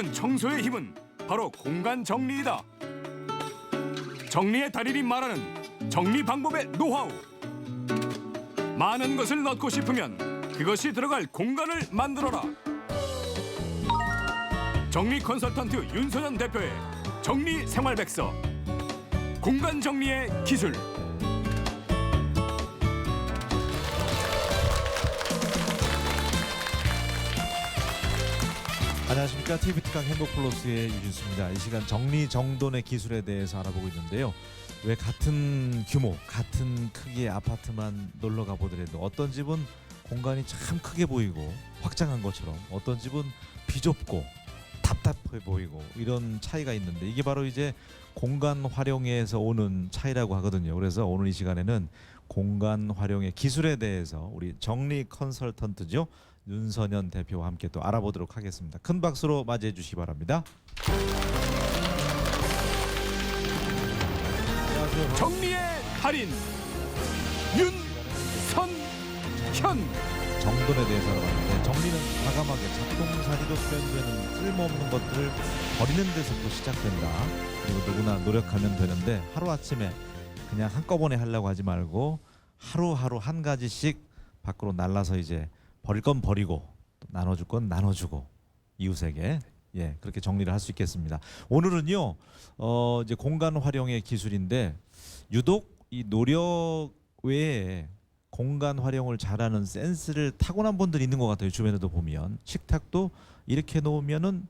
이루는 청소의 힘은 바로 공간 정리이다. 정리의 달인이 말하는 정리 방법의 노하우. 많은 것을 넣고 싶으면 그것이 들어갈 공간을 만들어라. 정리 컨설턴트 윤선현 대표의 정리 생활백서. 공간 정리의 기술. 안녕하십니까. TV특강 행복플러스의 유진수입니다. 이 시간 정리정돈의 기술에 대해서 알아보고 있는데요. 왜 같은 규모, 같은 크기의 아파트만 놀러 가보더라도 어떤 집은 공간이 참 크게 보이고 확장한 것처럼, 어떤 집은 비좁고 답답해 보이고, 이런 차이가 있는데 이게 바로 이제 공간 활용에서 오는 차이라고 하거든요. 그래서 오늘 이 시간에는 공간 활용의 기술에 대해서 우리 정리 컨설턴트죠, 윤선현 대표와 함께 또 알아보도록 하겠습니다. 큰 박수로 맞이해 주시기 바랍니다. 안녕하세요. 정리의 달인 윤선현. 정돈에 대해서 알아봤는데, 정리는 과감하게 작동사리로 표현되는 쓸모없는 것들을 버리는 데서부터 시작된다. 그리고 누구나 노력하면 되는데 하루아침에 그냥 한꺼번에 하려고 하지 말고 하루하루 한 가지씩 밖으로 날라서 이제 버릴 건 버리고 또 나눠줄 건 나눠주고 이웃에게, 예, 그렇게 정리를 할 수 있겠습니다. 오늘은요 이제 공간 활용의 기술인데, 유독 이 노력 외에 공간 활용을 잘하는 센스를 타고난 분들이 있는 것 같아요. 주변에도 보면 식탁도 이렇게 놓으면은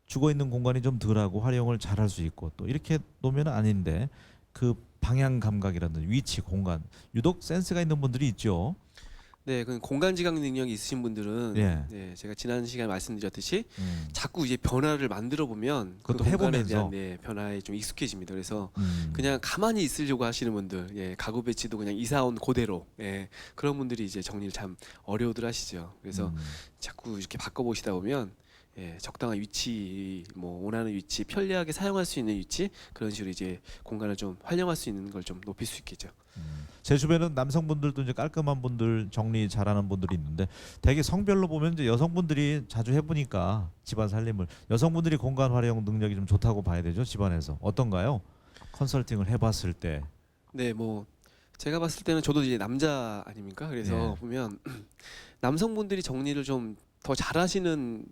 죽어 있는 공간이 좀 덜하고 활용을 잘할 수 있고, 또 이렇게 놓으면 아닌데 그 방향 감각이라든지 위치, 공간, 유독 센스가 있는 분들이 있죠. 네, 그 공간 지각 능력이 있으신 분들은 예. 네, 제가 지난 시간에 말씀드렸듯이 자꾸 이제 변화를 만들어 보면 그것도 그 공간에 해보면서. 대한 네, 변화에 좀 익숙해집니다. 그래서 그냥 가만히 있으려고 하시는 분들, 예, 가구 배치도 그냥 이사 온 그대로, 예, 그런 분들이 이제 정리를 참 어려워들 하시죠. 그래서 자꾸 이렇게 바꿔보시다 보면, 예, 적당한 위치, 뭐 원하는 위치, 편리하게 사용할 수 있는 위치, 그런 식으로 이제 공간을 좀 활용할 수 있는 걸 좀 높일 수 있겠죠. 제 주변은 남성분들도 이제 깔끔한 분들, 정리 잘하는 분들이 있는데, 대개 성별로 보면 이제 여성분들이 자주 해보니까 집안 살림을, 여성분들이 공간 활용 능력이 좀 좋다고 봐야 되죠. 집안에서 어떤가요? 컨설팅을 해봤을 때. 네, 뭐 제가 봤을 때는 저도 이제 남자 아닙니까? 그래서 예. 보면 남성분들이 정리를 좀 더 잘하시는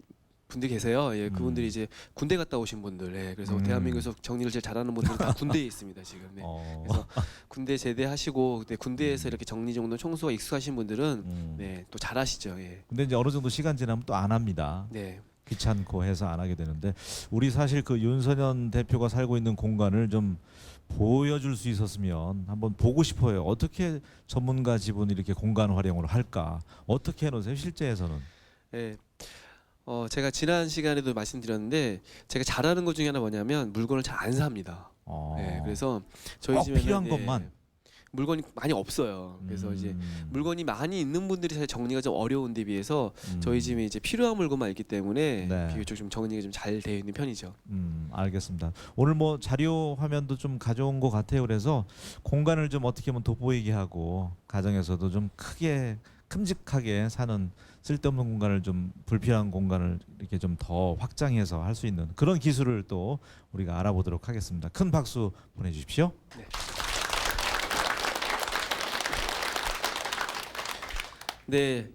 분들이 계세요. 예, 그분들이 이제 군대 갔다 오신 분들, 예, 그래서 대한민국에서 정리를 제일 잘하는 분들은 다 군대에 있습니다 지금. 네. 그래서 군대 제대하시고, 근데 군대에서 이렇게 정리 정돈 청소가 익숙하신 분들은 네, 또 잘하시죠. 예. 근데 이제 어느 정도 시간 지나면 또 안 합니다. 네. 귀찮고 해서 안 하게 되는데, 우리 사실 그 윤선현 대표가 살고 있는 공간을 좀 보여줄 수 있었으면 한번 보고 싶어요. 어떻게 전문가 집은 이렇게 공간 활용을 할까? 어떻게 해놓으세요? 실제에서는? 예. 제가 지난 시간에도 말씀드렸는데, 제가 잘하는 것 중에 하나 뭐냐면 물건을 잘 안 삽니다. 예, 그래서 저희 꼭 집에는 필요한 예, 것만? 물건이 많이 없어요. 그래서 이제 물건이 많이 있는 분들이 사실 정리가 좀 어려운 데 비해서 저희 집에 이제 필요한 물건만 있기 때문에 네. 비교적 좀 정리가 좀 잘 되어 있는 편이죠. 알겠습니다. 오늘 뭐 자료 화면도 좀 가져온 것 같아요. 그래서 공간을 좀 어떻게 하면 돋보이게 하고, 가정에서도 좀 크게 큼직하게 사는, 쓸데없는 공간을 좀, 불필요한 공간을 이렇게 좀 더 확장해서 할 수 있는 그런 기술을 또 우리가 알아보도록 하겠습니다. 큰 박수 보내주십시오. 네,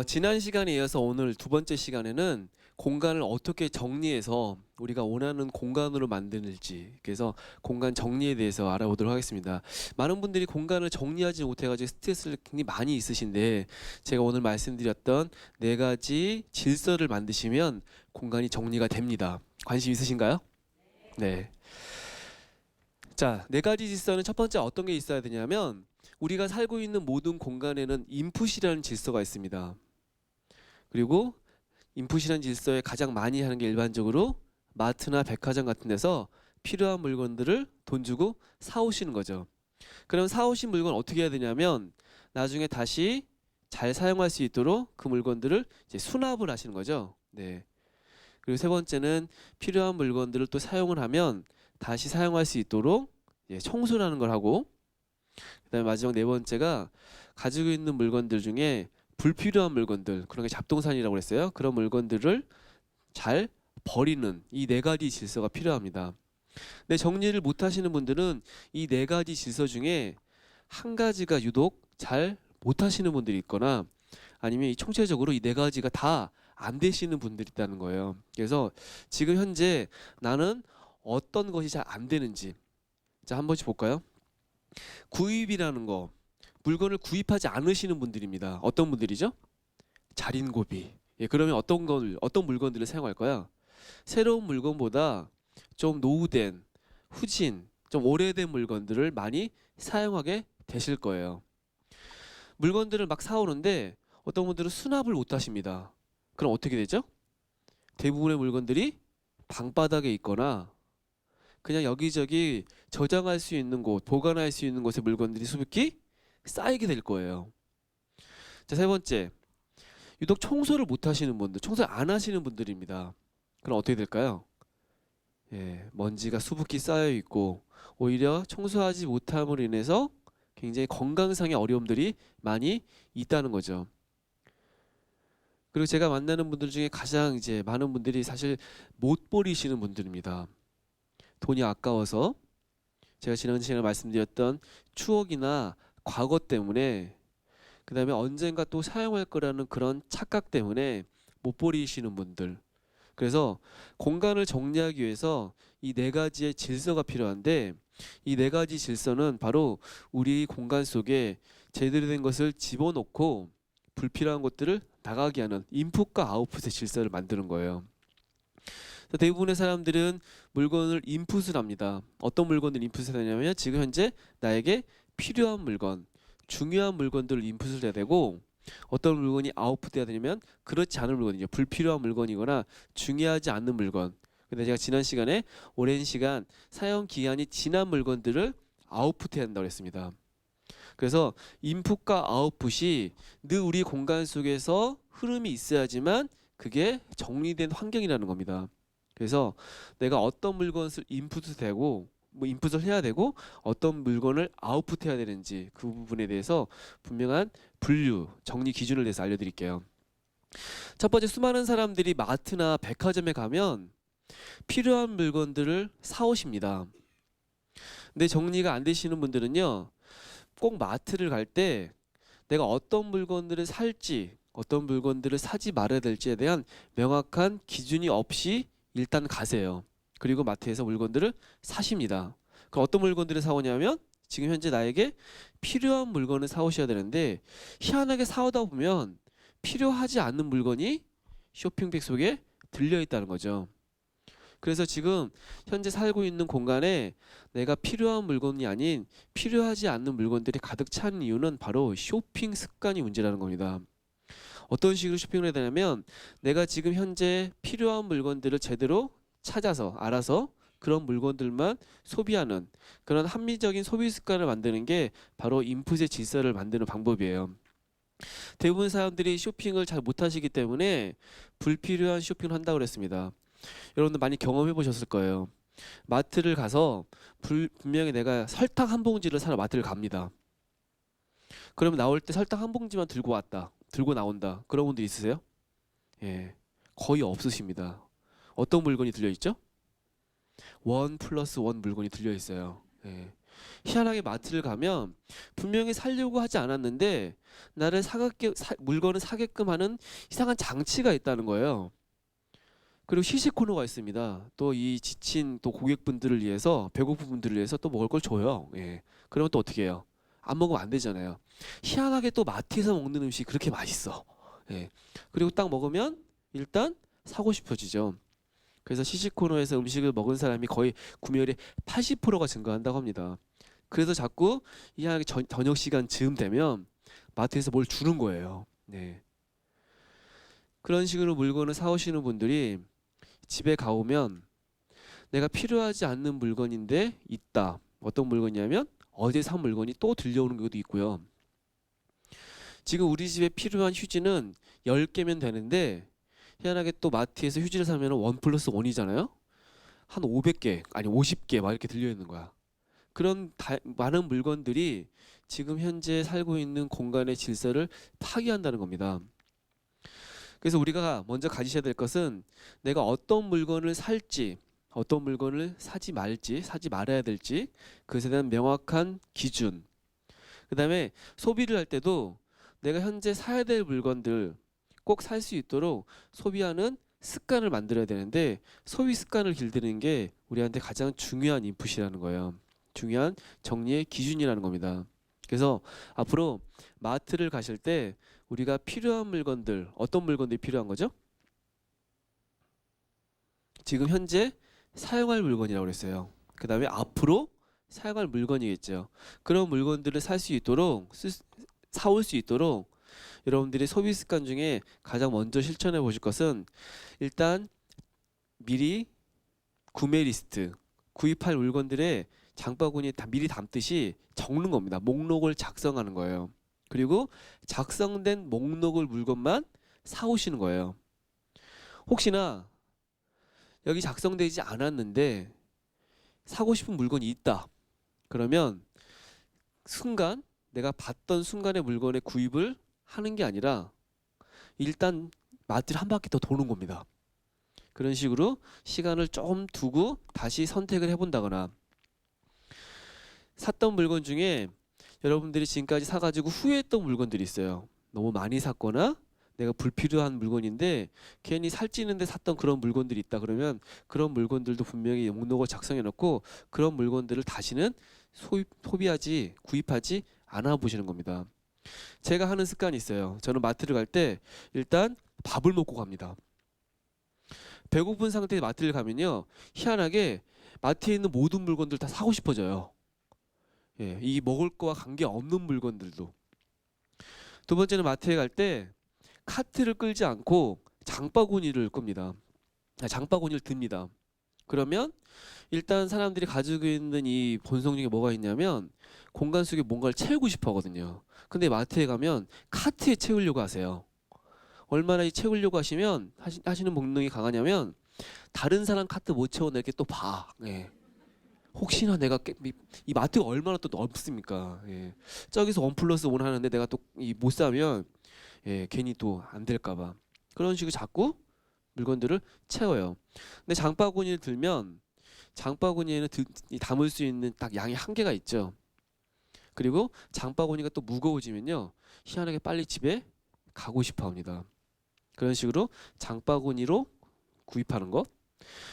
지난 시간에 이어서 오늘 두 번째 시간에는 공간을 어떻게 정리해서 우리가 원하는 공간으로 만드는지, 그래서 공간 정리에 대해서 알아보도록 하겠습니다. 많은 분들이 공간을 정리하지 못해가지고 스트레스를 굉장히 많이 있으신데, 제가 오늘 말씀드렸던 4가지 질서를 만드시면 공간이 정리가 됩니다. 관심 있으신가요? 네. 자, 4가지 질서는 첫 번째 어떤 게 있어야 되냐면, 우리가 살고 있는 모든 공간에는 인풋이라는 질서가 있습니다. 그리고 인풋이라는 질서에 가장 많이 하는 게 일반적으로 마트나 백화점 같은 데서 필요한 물건들을 돈 주고 사오시는 거죠. 그럼 사오신 물건 어떻게 해야 되냐면, 나중에 다시 잘 사용할 수 있도록 그 물건들을 이제 수납을 하시는 거죠. 네. 그리고 세 번째는 필요한 물건들을 또 사용을 하면 다시 사용할 수 있도록 청소라는 걸 하고, 그다음에 마지막 4번째가 가지고 있는 물건들 중에 불필요한 물건들, 그런 게 잡동사니라고 그랬어요. 그런 물건들을 잘 버리는 이 네 가지 질서가 필요합니다. 근데 정리를 못 하시는 분들은 이 네 가지 질서 중에 한 가지가 유독 잘 못 하시는 분들이 있거나 아니면 이 총체적으로 이 네 가지가 다 안 되시는 분들이 있다는 거예요. 그래서 지금 현재 나는 어떤 것이 잘 안 되는지 자, 한 번씩 볼까요? 구입이라는 거, 물건을 구입하지 않으시는 분들입니다. 어떤 분들이죠? 자린고비. 예, 그러면 어떤 물건들을 사용할까요? 새로운 물건보다 좀 노후된, 후진, 좀 오래된 물건들을 많이 사용하게 되실 거예요. 물건들을 막 사오는데 어떤 분들은 수납을 못 하십니다. 그럼 어떻게 되죠? 대부분의 물건들이 방바닥에 있거나 그냥 여기저기 저장할 수 있는 곳, 보관할 수 있는 곳에 물건들이 수북히 쌓이게 될 거예요. 자, 세 번째. 유독 청소를 못 하시는 분들, 청소를 안 하시는 분들입니다. 그럼 어떻게 될까요? 예, 먼지가 수북히 쌓여 있고 오히려 청소하지 못함으로 인해서 굉장히 건강상의 어려움들이 많이 있다는 거죠. 그리고 제가 만나는 분들 중에 가장 이제 많은 분들이 사실 못 버리시는 분들입니다. 돈이 아까워서 제가 지난 시간에 말씀드렸던 추억이나 과거 때문에 그다음에 언젠가 또 사용할 거라는 그런 착각 때문에 못 버리시는 분들. 그래서 공간을 정리하기 위해서 이 네 가지의 질서가 필요한데 이 네 가지 질서는 바로 우리 공간 속에 제대로 된 것을 집어넣고 불필요한 것들을 나가게 하는 인풋과 아웃풋의 질서를 만드는 거예요. 대부분의 사람들은 물건을 인풋을 합니다. 어떤 물건을 인풋을 하냐면 지금 현재 나에게 필요한 물건, 중요한 물건들을 인풋을 해야 되고 어떤 물건이 아웃풋해야 되냐면 그렇지 않은 물건이죠. 불필요한 물건이거나 중요하지 않는 물건. 근데 제가 지난 시간에 오랜 시간 사용 기한이 지난 물건들을 아웃풋해야 한다고 했습니다. 그래서 인풋과 아웃풋이 늘 우리 공간 속에서 흐름이 있어야지만 그게 정리된 환경이라는 겁니다. 그래서 내가 어떤 물건을 인풋을 되고 인풋을 해야 되고 어떤 물건을 아웃풋해야 되는지 그 부분에 대해서 분명한 분류, 정리 기준을 대해서 알려드릴게요. 첫 번째, 수많은 사람들이 마트나 백화점에 가면 필요한 물건들을 사오십니다. 근데 정리가 안 되시는 분들은요, 꼭 마트를 갈 때 내가 어떤 물건들을 살지 어떤 물건들을 사지 말아야 될지에 대한 명확한 기준이 없이 일단 가세요. 그리고 마트에서 물건들을 사십니다. 그럼 어떤 물건들을 사오냐면 지금 현재 나에게 필요한 물건을 사오셔야 되는데 희한하게 사오다 보면 필요하지 않는 물건이 쇼핑백 속에 들려있다는 거죠. 그래서 지금 현재 살고 있는 공간에 내가 필요한 물건이 아닌 필요하지 않는 물건들이 가득 찬 이유는 바로 쇼핑 습관이 문제라는 겁니다. 어떤 식으로 쇼핑을 해야 되냐면 내가 지금 현재 필요한 물건들을 제대로 찾아서 알아서 그런 물건들만 소비하는 그런 합리적인 소비 습관을 만드는 게 바로 인풋의 질서를 만드는 방법이에요. 대부분 사람들이 쇼핑을 잘 못하시기 때문에 불필요한 쇼핑을 한다고 그랬습니다. 여러분들 많이 경험해 보셨을 거예요. 마트를 가서 분명히 내가 설탕 한 봉지를 사러 마트를 갑니다. 그러면 나올 때 설탕 한 봉지만 들고 나온다. 그런 분들 있으세요? 예, 거의 없으십니다. 어떤 물건이 들려있죠? 1+1 물건이 들려있어요. 예. 희한하게 마트를 가면 분명히 사려고 하지 않았는데 나를 물건을 사게끔 하는 이상한 장치가 있다는 거예요. 그리고 시식 코너가 있습니다. 또 이 지친 또 고객분들을 위해서 배고픈 분들을 위해서 또 먹을 걸 줘요. 예. 그러면 또 어떻게 해요? 안 먹으면 안 되잖아요. 희한하게 또 마트에서 먹는 음식이 그렇게 맛있어. 예. 그리고 딱 먹으면 일단 사고 싶어지죠. 그래서 시식 코너에서 음식을 먹은 사람이 거의 구매율의 80%가 증가한다고 합니다. 그래서 자꾸 희한하게 저녁 시간 즈음 되면 마트에서 뭘 주는 거예요. 네. 그런 식으로 물건을 사오시는 분들이 집에 가오면 내가 필요하지 않는 물건인데 있다. 어떤 물건이냐면 어제 산 물건이 또 들려오는 경우도 있고요. 지금 우리 집에 필요한 휴지는 10개면 되는데 희한하게 또 마트에서 휴지를 사면 1+1이잖아요. 한 500개 아니 50개 막 이렇게 들려있는 거야. 그런 많은 물건들이 지금 현재 살고 있는 공간의 질서를 파괴한다는 겁니다. 그래서 우리가 먼저 가지셔야 될 것은 내가 어떤 물건을 살지, 어떤 물건을 사지 말지, 사지 말아야 될지 그것에 대한 명확한 기준. 그다음에 소비를 할 때도 내가 현재 사야 될 물건들 꼭 살 수 있도록 소비하는 습관을 만들어야 되는데 소비 습관을 길드는 게 우리한테 가장 중요한 인풋이라는 거예요. 중요한 정리의 기준이라는 겁니다. 그래서 앞으로 마트를 가실 때 우리가 필요한 물건들, 어떤 물건들이 필요한 거죠? 지금 현재 사용할 물건이라고 그랬어요. 그 다음에 앞으로 사용할 물건이겠죠. 그런 물건들을 살 수 있도록, 사올 수 있도록 여러분들이 소비 습관 중에 가장 먼저 실천해 보실 것은 일단 미리 구매 리스트, 구입할 물건들의 장바구니에 미리 담듯이 적는 겁니다. 목록을 작성하는 거예요. 그리고 작성된 목록을 물건만 사오시는 거예요. 혹시나 여기 작성되지 않았는데 사고 싶은 물건이 있다. 그러면 순간 내가 봤던 순간의 물건의 구입을 하는 게 아니라 일단 마트를 한 바퀴 더 도는 겁니다. 그런 식으로 시간을 좀 두고 다시 선택을 해본다거나 샀던 물건 중에 여러분들이 지금까지 사가지고 후회했던 물건들이 있어요. 너무 많이 샀거나 내가 불필요한 물건인데 괜히 살찌는데 샀던 그런 물건들이 있다 그러면 그런 물건들도 분명히 목록을 작성해 놓고 그런 물건들을 다시는 소비하지 구입하지 않아 보시는 겁니다. 제가 하는 습관이 있어요. 저는 마트를 갈 때 일단 밥을 먹고 갑니다. 배고픈 상태에 마트를 가면요 희한하게 마트에 있는 모든 물건들 다 사고 싶어져요. 예, 이 먹을 거와 관계없는 물건들도. 두 번째는 마트에 갈 때 카트를 끌지 않고 장바구니를 끕니다. 장바구니를 듭니다. 그러면 일단 사람들이 가지고 있는 이 본성 중에 뭐가 있냐면 공간 속에 뭔가를 채우고 싶어 하거든요. 근데 마트에 가면 카트에 채우려고 하세요. 얼마나 이 채우려고 하시면 하시는 본능이 강하냐면 다른 사람 카트 못 채워내 이렇게 또 봐. 예. 혹시나 내가 이 마트가 얼마나 또 넓습니까? 예. 저기서 1+1 하는데 내가 또 못 사면 예, 괜히 또 안 될까봐 그런 식으로 자꾸 물건들을 채워요. 근데 장바구니를 들면 장바구니에는 담을 수 있는 딱 양이 한계가 있죠. 그리고 장바구니가 또 무거워지면요 희한하게 빨리 집에 가고 싶어 합니다. 그런 식으로 장바구니로 구입하는 것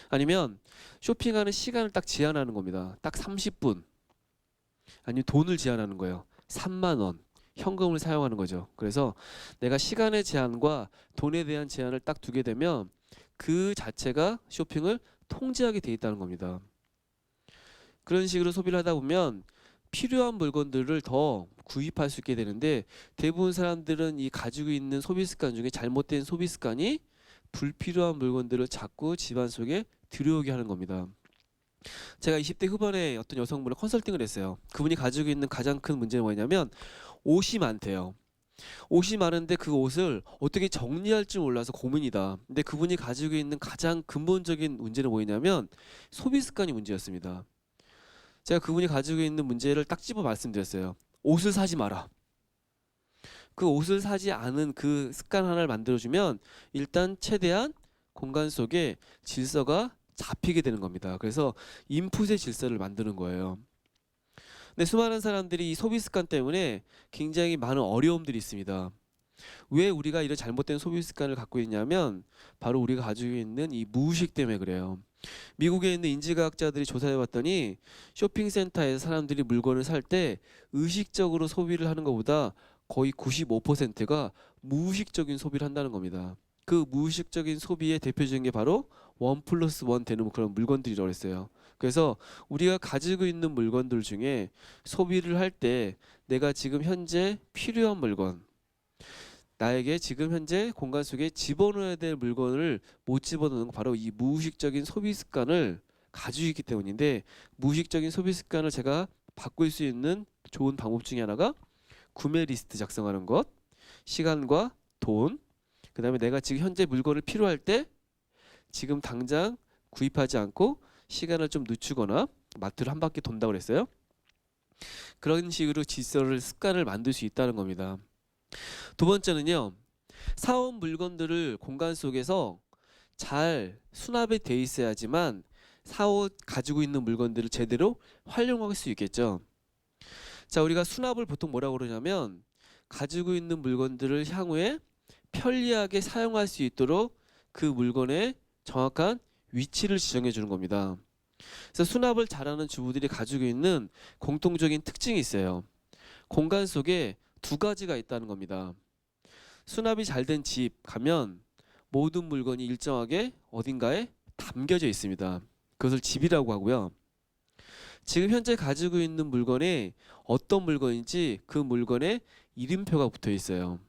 아니면 쇼핑하는 시간을 딱 제한하는 겁니다. 딱 30분 아니면 돈을 제한하는 거예요. 3만 원 현금을 사용하는 거죠. 그래서 내가 시간의 제한과 돈에 대한 제한을 딱 두게 되면 그 자체가 쇼핑을 통제하게 돼 있다는 겁니다. 그런 식으로 소비를 하다 보면 필요한 물건들을 더 구입할 수 있게 되는데 대부분 사람들은 이 가지고 있는 소비 습관 중에 잘못된 소비 습관이 불필요한 물건들을 자꾸 집안 속에 들여오게 하는 겁니다. 제가 20대 후반에 어떤 여성분을 컨설팅을 했어요. 그분이 가지고 있는 가장 큰 문제는 뭐냐면 옷이 많대요. 옷이 많은데 그 옷을 어떻게 정리할지 몰라서 고민이다. 근데 그분이 가지고 있는 가장 근본적인 문제는 뭐냐면 소비 습관이 문제였습니다. 제가 그분이 가지고 있는 문제를 딱 집어 말씀드렸어요. 옷을 사지 마라. 그 옷을 사지 않은 그 습관 하나를 만들어주면 일단 최대한 공간 속에 질서가 잡히게 되는 겁니다. 그래서 인풋의 질서를 만드는 거예요. 근데 수많은 사람들이 이 소비 습관 때문에 굉장히 많은 어려움들이 있습니다. 왜 우리가 이런 잘못된 소비 습관을 갖고 있냐면 바로 우리가 가지고 있는 이 무의식 때문에 그래요. 미국에 있는 인지과학자들이 조사해 봤더니 쇼핑센터에서 사람들이 물건을 살 때 의식적으로 소비를 하는 것보다 거의 95%가 무의식적인 소비를 한다는 겁니다. 그 무의식적인 소비의 대표적인 게 바로 1+1 되는 그런 물건들이라고 했어요. 그래서 우리가 가지고 있는 물건들 중에 소비를 할 때 내가 지금 현재 필요한 물건, 나에게 지금 현재 공간 속에 집어넣어야 될 물건을 못 집어넣는 건 바로 이 무의식적인 소비 습관을 가지고 있기 때문인데 무의식적인 소비 습관을 제가 바꿀 수 있는 좋은 방법 중에 하나가 구매 리스트 작성하는 것, 시간과 돈, 그 다음에 내가 지금 현재 물건을 필요할 때 지금 당장 구입하지 않고 시간을 좀 늦추거나 마트를 한 바퀴 돈다고 그랬어요. 그런 식으로 질서를 습관을 만들 수 있다는 겁니다. 두 번째는요. 사온 물건들을 공간 속에서 잘 수납이 돼 있어야지만 가지고 있는 물건들을 제대로 활용할 수 있겠죠. 자, 우리가 수납을 보통 뭐라고 그러냐면 가지고 있는 물건들을 향후에 편리하게 사용할 수 있도록 그 물건의 정확한 위치를 지정해 주는 겁니다. 그래서 수납을 잘하는 주부들이 가지고 있는 공통적인 특징이 있어요. 공간 속에 두 가지가 있다는 겁니다. 수납이 잘 된 집 가면 모든 물건이 일정하게 어딘가에 담겨져 있습니다. 그것을 집이라고 하고요. 지금 현재 가지고 있는 물건이 어떤 물건인지 그 물건에 이름표가 붙어 있어요.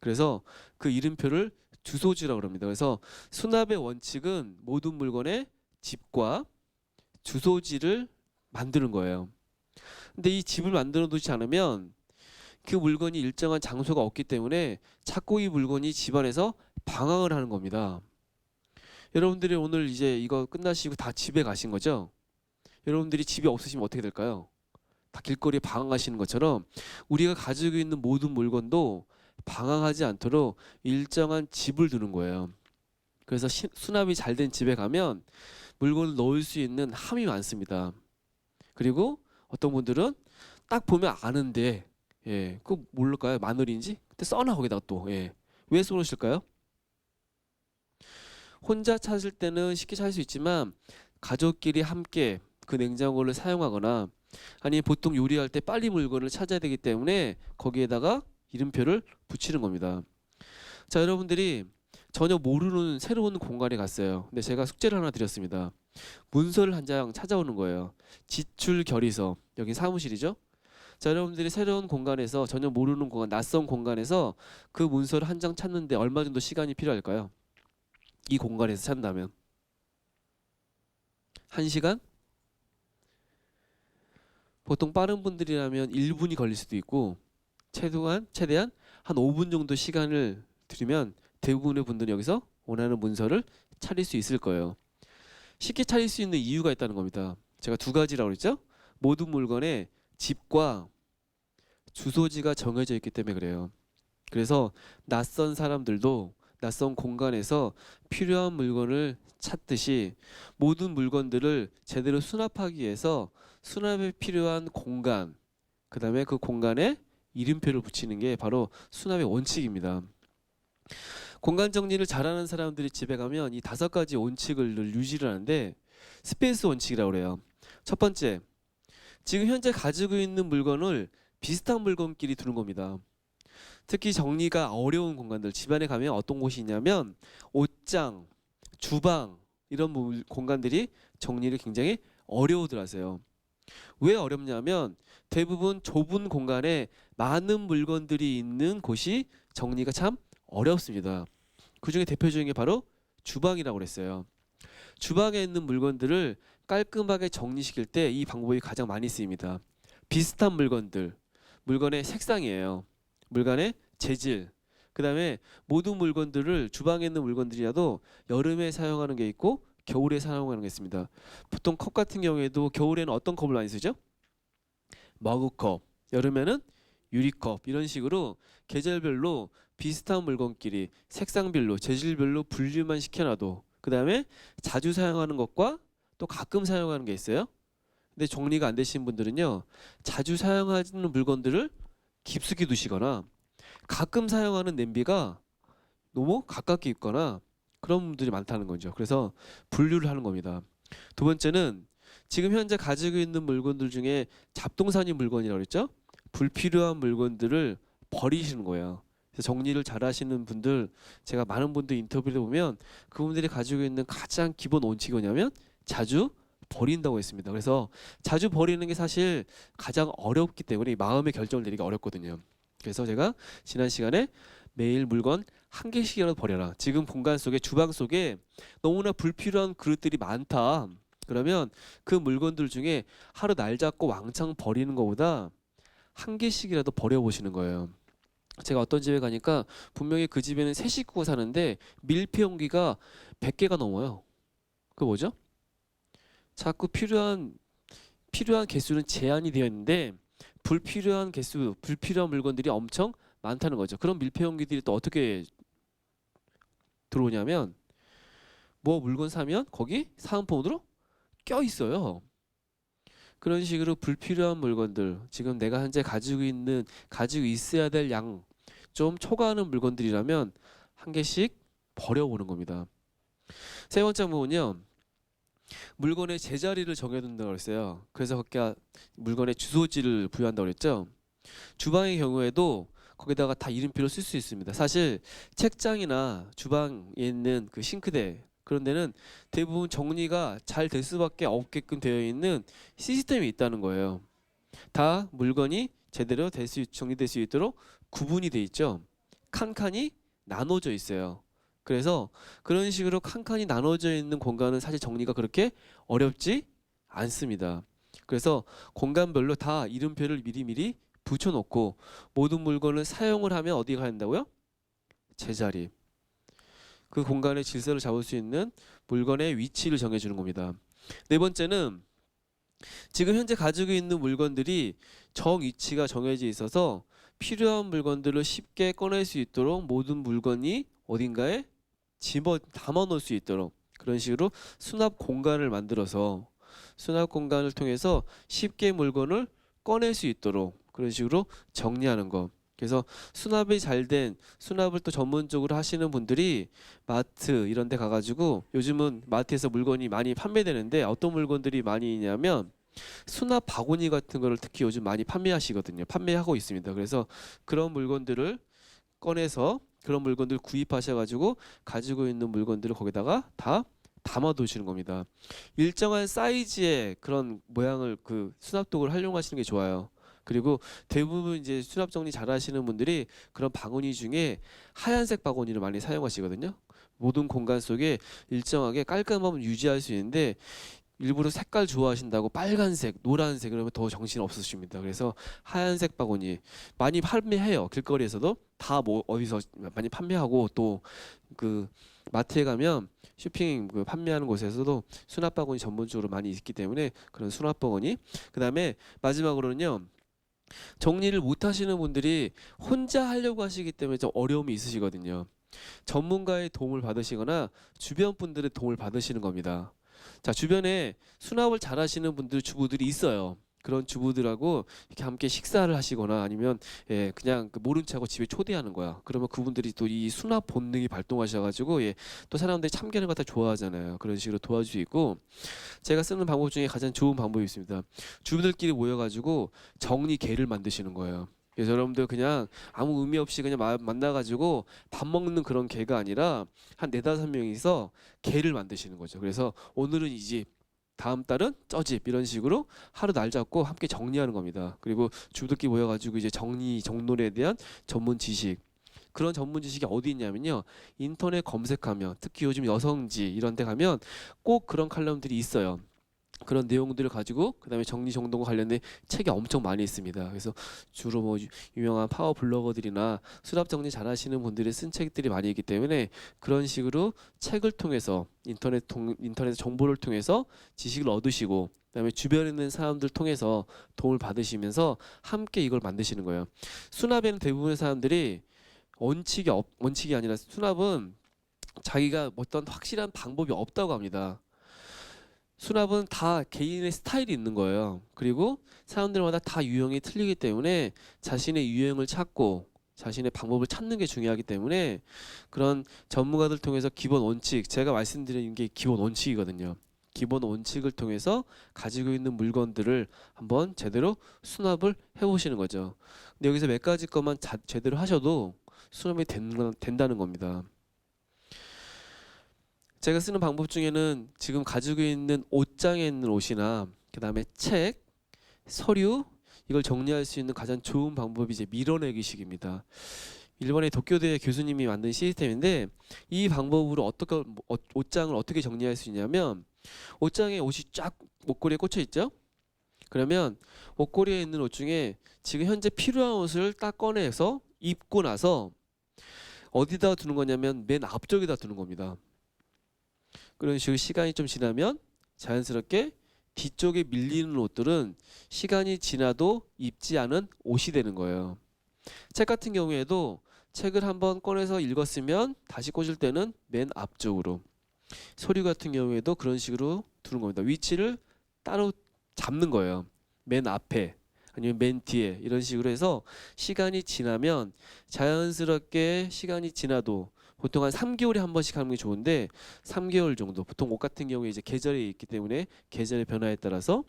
그래서 그 이름표를 주소지라고 합니다. 그래서 수납의 원칙은 모든 물건의 집과 주소지를 만드는 거예요. 근데 이 집을 만들어 두지 않으면 그 물건이 일정한 장소가 없기 때문에 자꾸 이 물건이 집안에서 방황을 하는 겁니다. 여러분들이 오늘 이제 이거 끝나시고 다 집에 가신 거죠? 여러분들이 집이 없으시면 어떻게 될까요? 다 길거리에 방황하시는 것처럼 우리가 가지고 있는 모든 물건도 방황하지 않도록 일정한 집을 두는 거예요. 그래서 수납이 잘 된 집에 가면 물건을 넣을 수 있는 함이 많습니다. 그리고 어떤 분들은 딱 보면 아는데 그거 모를까요? 마늘인지? 근데 써놔 거기다가 또 왜 써놓으실까요? 혼자 찾을 때는 쉽게 찾을 수 있지만 가족끼리 함께 그 냉장고를 사용하거나 아니 보통 요리할 때 빨리 물건을 찾아야 되기 때문에 거기에다가 이름표를 붙이는 겁니다. 자, 여러분들이 전혀 모르는 새로운 공간에 갔어요. 근데 제가 숙제를 하나 드렸습니다. 문서를 한 장 찾아오는 거예요. 지출 결의서. 여기 사무실이죠. 자, 여러분들이 새로운 공간에서 전혀 모르는 공간, 낯선 공간에서 그 문서를 한 장 찾는데 얼마 정도 시간이 필요할까요? 이 공간에서 찾는다면 1시간? 보통 빠른 분들이라면 1분이 걸릴 수도 있고 최대한 한 5분 정도 시간을 들이면 대부분의 분들은 여기서 원하는 문서를 찾을 수 있을 거예요. 쉽게 찾을 수 있는 이유가 있다는 겁니다. 제가 두 가지라고 그랬죠? 모든 물건에 집과 주소지가 정해져 있기 때문에 그래요. 그래서 낯선 사람들도 낯선 공간에서 필요한 물건을 찾듯이 모든 물건들을 제대로 수납하기 위해서 수납에 필요한 공간, 그 다음에 그 공간에 이름표를 붙이는 게 바로 수납의 원칙입니다. 공간 정리를 잘하는 사람들이 집에 가면 이 5가지 원칙을 늘 유지를 하는데 스페이스 원칙이라고 그래요. 첫 번째, 지금 현재 가지고 있는 물건을 비슷한 물건끼리 두는 겁니다. 특히 정리가 어려운 공간들, 집안에 가면 어떤 곳이 있냐면 옷장, 주방 이런 공간들이 정리를 굉장히 어려워들 하세요. 왜 어렵냐면 대부분 좁은 공간에 많은 물건들이 있는 곳이 정리가 참 어렵습니다. 그 중에 대표적인 게 바로 주방이라고 그랬어요. 주방에 있는 물건들을 깔끔하게 정리시킬 때 이 방법이 가장 많이 쓰입니다. 비슷한 물건들, 물건의 색상이에요. 물건의 재질, 그 다음에 모든 물건들을 주방에 있는 물건들이라도 여름에 사용하는 게 있고 겨울에 사용하는 게 있습니다. 보통 컵 같은 경우에도 겨울에는 어떤 컵을 많이 쓰죠? 머그컵, 여름에는 유리컵 이런 식으로 계절별로 비슷한 물건끼리 색상별로 재질별로 분류만 시켜놔도 그 다음에 자주 사용하는 것과 또 가끔 사용하는 게 있어요. 근데 정리가 안 되신 분들은요 자주 사용하는 물건들을 깊숙이 두시거나 가끔 사용하는 냄비가 너무 가깝게 있거나 그런 분들이 많다는 거죠. 그래서 분류를 하는 겁니다. 두 번째는 지금 현재 가지고 있는 물건들 중에 잡동사니 물건이라고 그랬죠. 불필요한 물건들을 버리시는 거예요. 그래서 정리를 잘 하시는 분들, 제가 많은 분들 인터뷰를 보면 그분들이 가지고 있는 가장 기본 원칙이 뭐냐면 자주 버린다고 했습니다. 그래서 자주 버리는 게 사실 가장 어렵기 때문에 마음의 결정을 내리기가 어렵거든요. 그래서 제가 지난 시간에 매일 물건 1개씩이라도 버려라. 지금 공간 속에 주방 속에 너무나 불필요한 그릇들이 많다. 그러면 그 물건들 중에 하루 날 잡고 왕창 버리는 것보다 1개씩이라도 버려보시는 거예요. 제가 어떤 집에 가니까 분명히 그 집에는 3식구가 사는데 밀폐용기가 100개가 넘어요. 그거 뭐죠? 자꾸 필요한 개수는 제한이 되어 있는데 불필요한 개수, 불필요한 물건들이 엄청 많다는 거죠. 그럼 밀폐용기들이 또 어떻게 들어오냐면 뭐 물건 사면 거기 사은품으로 껴 있어요. 그런 식으로 불필요한 물건들, 지금 내가 현재 가지고 있어야 될 양 좀 초과하는 물건들이라면 한 개씩 버려보는 겁니다. 세 번째 부분은요. 물건의 제자리를 정해둔다고 했어요. 그래서 거기가 물건의 주소지를 부여한다고 했죠. 주방의 경우에도 거기다가 다 이름표를 쓸 수 있습니다. 사실 책장이나 주방에 있는 그 싱크대 그런 데는 대부분 정리가 잘 될 수밖에 없게끔 되어 있는 시스템이 있다는 거예요. 다 물건이 제대로 정리될 수 있도록 구분이 돼 있죠. 칸칸이 나눠져 있어요. 그래서 그런 식으로 칸칸이 나눠져 있는 공간은 사실 정리가 그렇게 어렵지 않습니다. 그래서 공간별로 다 이름표를 미리미리 붙여놓고 모든 물건을 사용을 하면 어디 가야 한다고요? 제자리. 그 공간의 질서를 잡을 수 있는 물건의 위치를 정해주는 겁니다. 네 번째는 지금 현재 가지고 있는 물건들이 정 위치가 정해져 있어서 필요한 물건들을 쉽게 꺼낼 수 있도록 모든 물건이 어딘가에 담아 놓을 수 있도록 그런 식으로 수납 공간을 만들어서 수납 공간을 통해서 쉽게 물건을 꺼낼 수 있도록 그런 식으로 정리하는 것. 그래서 수납이 잘 된 수납을 또 전문적으로 하시는 분들이 마트 이런 데 가가지고 요즘은 마트에서 물건이 많이 판매되는데 어떤 물건들이 많이 있냐면 수납 바구니 같은 거를 특히 요즘 많이 판매하시거든요. 판매하고 있습니다. 그래서 그런 물건들을 꺼내서 그런 물건들 구입하셔가지고 가지고 있는 물건들을 거기다가 다 담아 두시는 겁니다. 일정한 사이즈의 그런 모양을 그 수납독을 활용하시는 게 좋아요. 그리고 대부분 이제 수납 정리 잘 하시는 분들이 그런 바구니 중에 하얀색 바구니를 많이 사용하시거든요. 모든 공간 속에 일정하게 깔끔함을 유지할 수 있는데 일부러 색깔 좋아하신다고 빨간색, 노란색 그러면 더 정신 없으십니다. 그래서 하얀색 바구니 많이 판매해요. 길거리에서도 다 뭐 어디서 많이 판매하고 또 그 마트에 가면 쇼핑 그 판매하는 곳에서도 수납 바구니 전문적으로 많이 있기 때문에 그런 수납 바구니. 그다음에 마지막으로는요. 정리를 못 하시는 분들이 혼자 하려고 하시기 때문에 좀 어려움이 있으시거든요. 전문가의 도움을 받으시거나 주변 분들의 도움을 받으시는 겁니다. 자, 주변에 수납을 잘 하시는 분들 주부들이 있어요. 그런 주부들하고 이렇게 함께 식사를 하시거나 아니면 그냥 모른 척하고 집에 초대하는 거야. 그러면 그분들이 또 이 수납 본능이 발동하셔가지고 또 사람들이 참견을 갖다 좋아하잖아요. 그런 식으로 도와줄 수 있고 제가 쓰는 방법 중에 가장 좋은 방법이 있습니다. 주부들끼리 모여가지고 정리개를 만드시는 거예요. 그래서 여러분들 그냥 아무 의미 없이 그냥 만나가지고 밥 먹는 그런 개가 아니라 한 4-5명이서 개를 만드시는 거죠. 그래서 오늘은 이 집, 다음 달은 저 집 이런 식으로 하루 날 잡고 함께 정리하는 겁니다. 그리고 주부들끼리 모여가지고 이제 정돈에 대한 전문 지식 그런 전문 지식이 어디 있냐면요. 인터넷 검색하면 특히 요즘 여성지 이런 데 가면 꼭 그런 칼럼들이 있어요. 그런 내용들을 가지고 그다음에 정리정돈과 관련된 책이 엄청 많이 있습니다. 그래서 주로 뭐 유명한 파워 블로거들이나 수납 정리 잘하시는 분들이 쓴 책들이 많이 있기 때문에 그런 식으로 책을 통해서 인터넷 정보를 통해서 지식을 얻으시고 그다음에 주변에 있는 사람들 통해서 도움을 받으시면서 함께 이걸 만드시는 거예요. 수납에는 대부분의 사람들이 원칙이 아니라 수납은 자기가 어떤 확실한 방법이 없다고 합니다. 수납은 다 개인의 스타일이 있는 거예요. 그리고 사람들마다 다 유형이 틀리기 때문에 자신의 유형을 찾고 자신의 방법을 찾는 게 중요하기 때문에 그런 전문가들 통해서 기본 원칙, 제가 말씀드리는 게 기본 원칙이거든요. 기본 원칙을 통해서 가지고 있는 물건들을 한번 제대로 수납을 해보시는 거죠. 근데 여기서 몇 가지 것만 제대로 하셔도 수납이 된다는 겁니다. 제가 쓰는 방법 중에는 지금 가지고 있는 옷장에 있는 옷이나 그 다음에 책, 서류 이걸 정리할 수 있는 가장 좋은 방법이 이제 밀어내기식입니다. 일본의 도쿄대 교수님이 만든 시스템인데 이 방법으로 옷장을 어떻게 정리할 수 있냐면 옷장에 옷이 쫙 옷걸이에 꽂혀 있죠. 그러면 옷걸이에 있는 옷 중에 지금 현재 필요한 옷을 딱 꺼내서 입고 나서 어디다 두는 거냐면 맨 앞쪽에다 두는 겁니다. 그런 식으로 시간이 좀 지나면 자연스럽게 뒤쪽에 밀리는 옷들은 시간이 지나도 입지 않은 옷이 되는 거예요. 책 같은 경우에도 책을 한번 꺼내서 읽었으면 다시 꽂을 때는 맨 앞쪽으로. 서류 같은 경우에도 그런 식으로 두는 겁니다. 위치를 따로 잡는 거예요. 맨 앞에 아니면 맨 뒤에 이런 식으로 해서 시간이 지나면 자연스럽게 시간이 지나도 보통 한 3개월에 한 번씩 하는 게 좋은데 3개월 정도 보통 옷 같은 경우에 이제 계절이 있기 때문에 계절의 변화에 따라서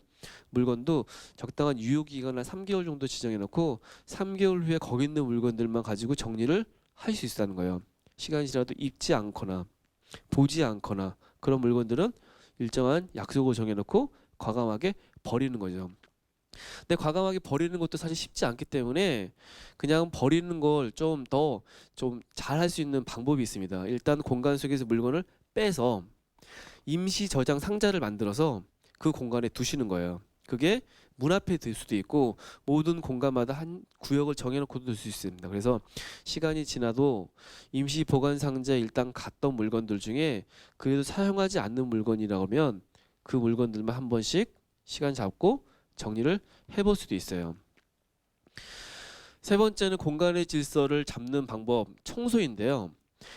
물건도 적당한 유효 기간을 3개월 정도 지정해 놓고 3개월 후에 거기 있는 물건들만 가지고 정리를 할 수 있다는 거예요. 시간이 지나도 입지 않거나 보지 않거나 그런 물건들은 일정한 약속을 정해 놓고 과감하게 버리는 거죠. 근데 과감하게 버리는 것도 사실 쉽지 않기 때문에 그냥 버리는 걸 좀 더 좀 잘 할 수 있는 방법이 있습니다. 일단 공간 속에서 물건을 빼서 임시 저장 상자를 만들어서 그 공간에 두시는 거예요. 그게 문 앞에 둘 수도 있고 모든 공간마다 한 구역을 정해놓고도 둘 수 있습니다. 그래서 시간이 지나도 임시 보관 상자에 일단 갔던 물건들 중에 그래도 사용하지 않는 물건이라면 그 물건들만 한 번씩 시간 잡고 정리를 해볼 수도 있어요. 세 번째는 공간의 질서를 잡는 방법, 청소인데요.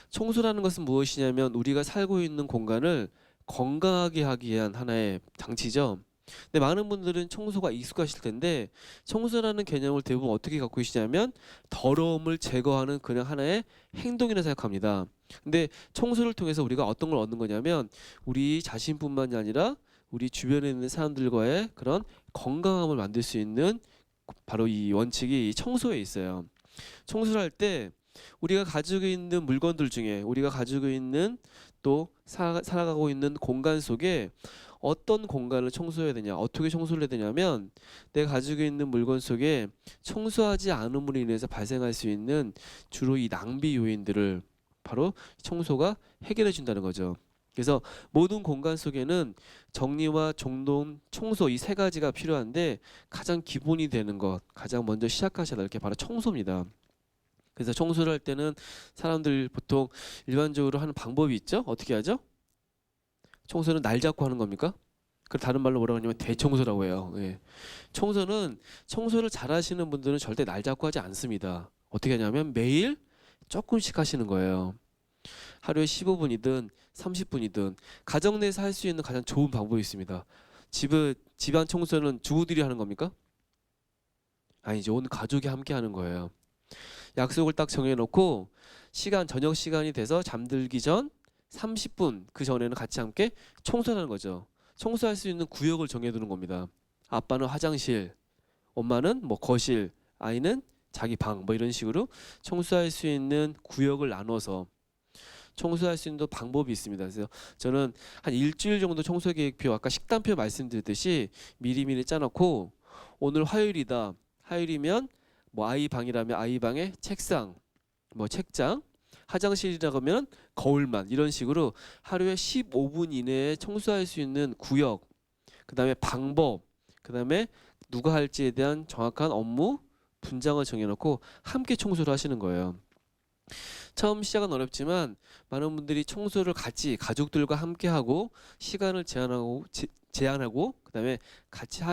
청소라는 것은 무엇이냐면 우리가 살고 있는 공간을 건강하게 하기 위한 하나의 장치죠. 근데 많은 분들은 청소가 익숙하실 텐데 청소라는 개념을 대부분 어떻게 갖고 계시냐면 더러움을 제거하는 그냥 하나의 행동이라 생각합니다. 근데 청소를 통해서 우리가 어떤 걸 얻는 거냐면 우리 자신뿐만이 아니라 우리 주변에 있는 사람들과의 그런 건강함을 만들 수 있는 바로 이 원칙이 이 청소에 있어요. 청소를 할 때 우리가 가지고 있는 물건들 중에 우리가 가지고 있는 또 살아가고 있는 공간 속에 어떤 공간을 청소해야 되냐, 어떻게 청소를 해야 되냐면 내가 가지고 있는 물건 속에 청소하지 않음으로 인해서 발생할 수 있는 주로 이 낭비 요인들을 바로 청소가 해결해 준다는 거죠. 그래서 모든 공간 속에는 정리와 정돈, 청소 이 세 가지가 필요한데 가장 기본이 되는 것, 가장 먼저 시작하셔야 될 게 바로 청소입니다. 그래서 청소를 할 때는 사람들 보통 일반적으로 하는 방법이 있죠. 어떻게 하죠? 청소는 날 잡고 하는 겁니까? 그 다른 말로 뭐라고 하냐면 대청소라고 해요. 예. 청소를 잘 하시는 분들은 절대 날 잡고 하지 않습니다. 어떻게 하냐면 매일 조금씩 하시는 거예요. 하루에 15분이든 30분이든 가정 내에서 할 수 있는 가장 좋은 방법이 있습니다. 집안 청소는 주부들이 하는 겁니까? 아니죠. 온 가족이 함께 하는 거예요. 약속을 딱 정해놓고 저녁 시간이 돼서 잠들기 전 30분 그 전에는 같이 함께 청소하는 거죠. 청소할 수 있는 구역을 정해두는 겁니다. 아빠는 화장실, 엄마는 뭐 거실, 아이는 자기 방 뭐 이런 식으로 청소할 수 있는 구역을 나눠서 청소할 수 있는 방법이 있습니다. 그래서 저는 한 일주일 정도 청소 계획표 아까 식단표 말씀드렸듯이 미리미리 짜놓고 오늘 화요일이다. 화요일이면 뭐 아이 방이라면 아이 방에 책상, 뭐 책장, 화장실이라고 하면 거울만 이런 식으로 하루에 15분 이내에 청소할 수 있는 구역, 그다음에 방법, 그다음에 누가 할지에 대한 정확한 업무 분장을 정해놓고 함께 청소를 하시는 거예요. 처음 시작은 어렵지만 많은 분들이 청소를 같이 가족들과 함께 하고 시간을 제한하고 그다음에 같이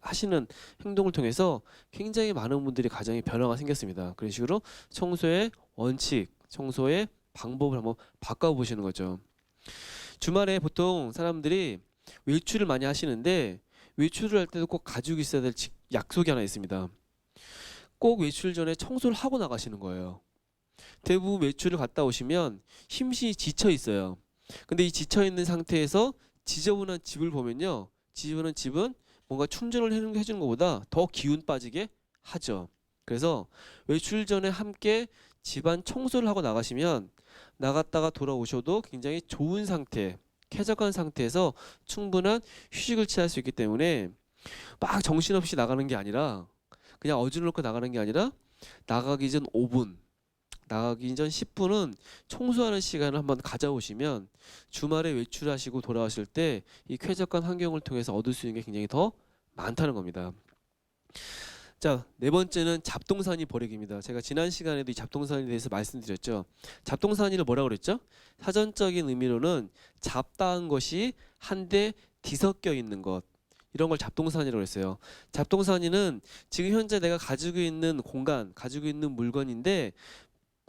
하시는 행동을 통해서 굉장히 많은 분들이 가정에 변화가 생겼습니다. 그런 식으로 청소의 원칙, 청소의 방법을 한번 바꿔보시는 거죠. 주말에 보통 사람들이 외출을 많이 하시는데 외출을 할 때도 꼭 가지고 있어야 될 약속이 하나 있습니다. 꼭 외출 전에 청소를 하고 나가시는 거예요. 대부분 외출을 갔다 오시면 힘이 지쳐 있어요. 근데 이 지쳐 있는 상태에서 지저분한 집을 보면요, 지저분한 집은 뭔가 충전을 해주는 것보다 더 기운 빠지게 하죠. 그래서 외출 전에 함께 집안 청소를 하고 나가시면 나갔다가 돌아오셔도 굉장히 좋은 상태, 쾌적한 상태에서 충분한 휴식을 취할 수 있기 때문에 막 정신없이 나가는 게 아니라 그냥 어지럽고 나가는 게 아니라 나가기 전 5분, 나가기 전 10분은 청소하는 시간을 한번 가져오시면 주말에 외출하시고 돌아오실 때 이 쾌적한 환경을 통해서 얻을 수 있는 게 굉장히 더 많다는 겁니다. 자, 네 번째는 잡동사니 버리기입니다. 제가 지난 시간에도 이 잡동사니에 대해서 말씀드렸죠. 잡동사니를 뭐라고 그랬죠? 사전적인 의미로는 잡다한 것이 한데 뒤섞여 있는 것, 이런 걸 잡동사니라고 했어요. 잡동사니는 지금 현재 내가 가지고 있는 공간, 가지고 있는 물건인데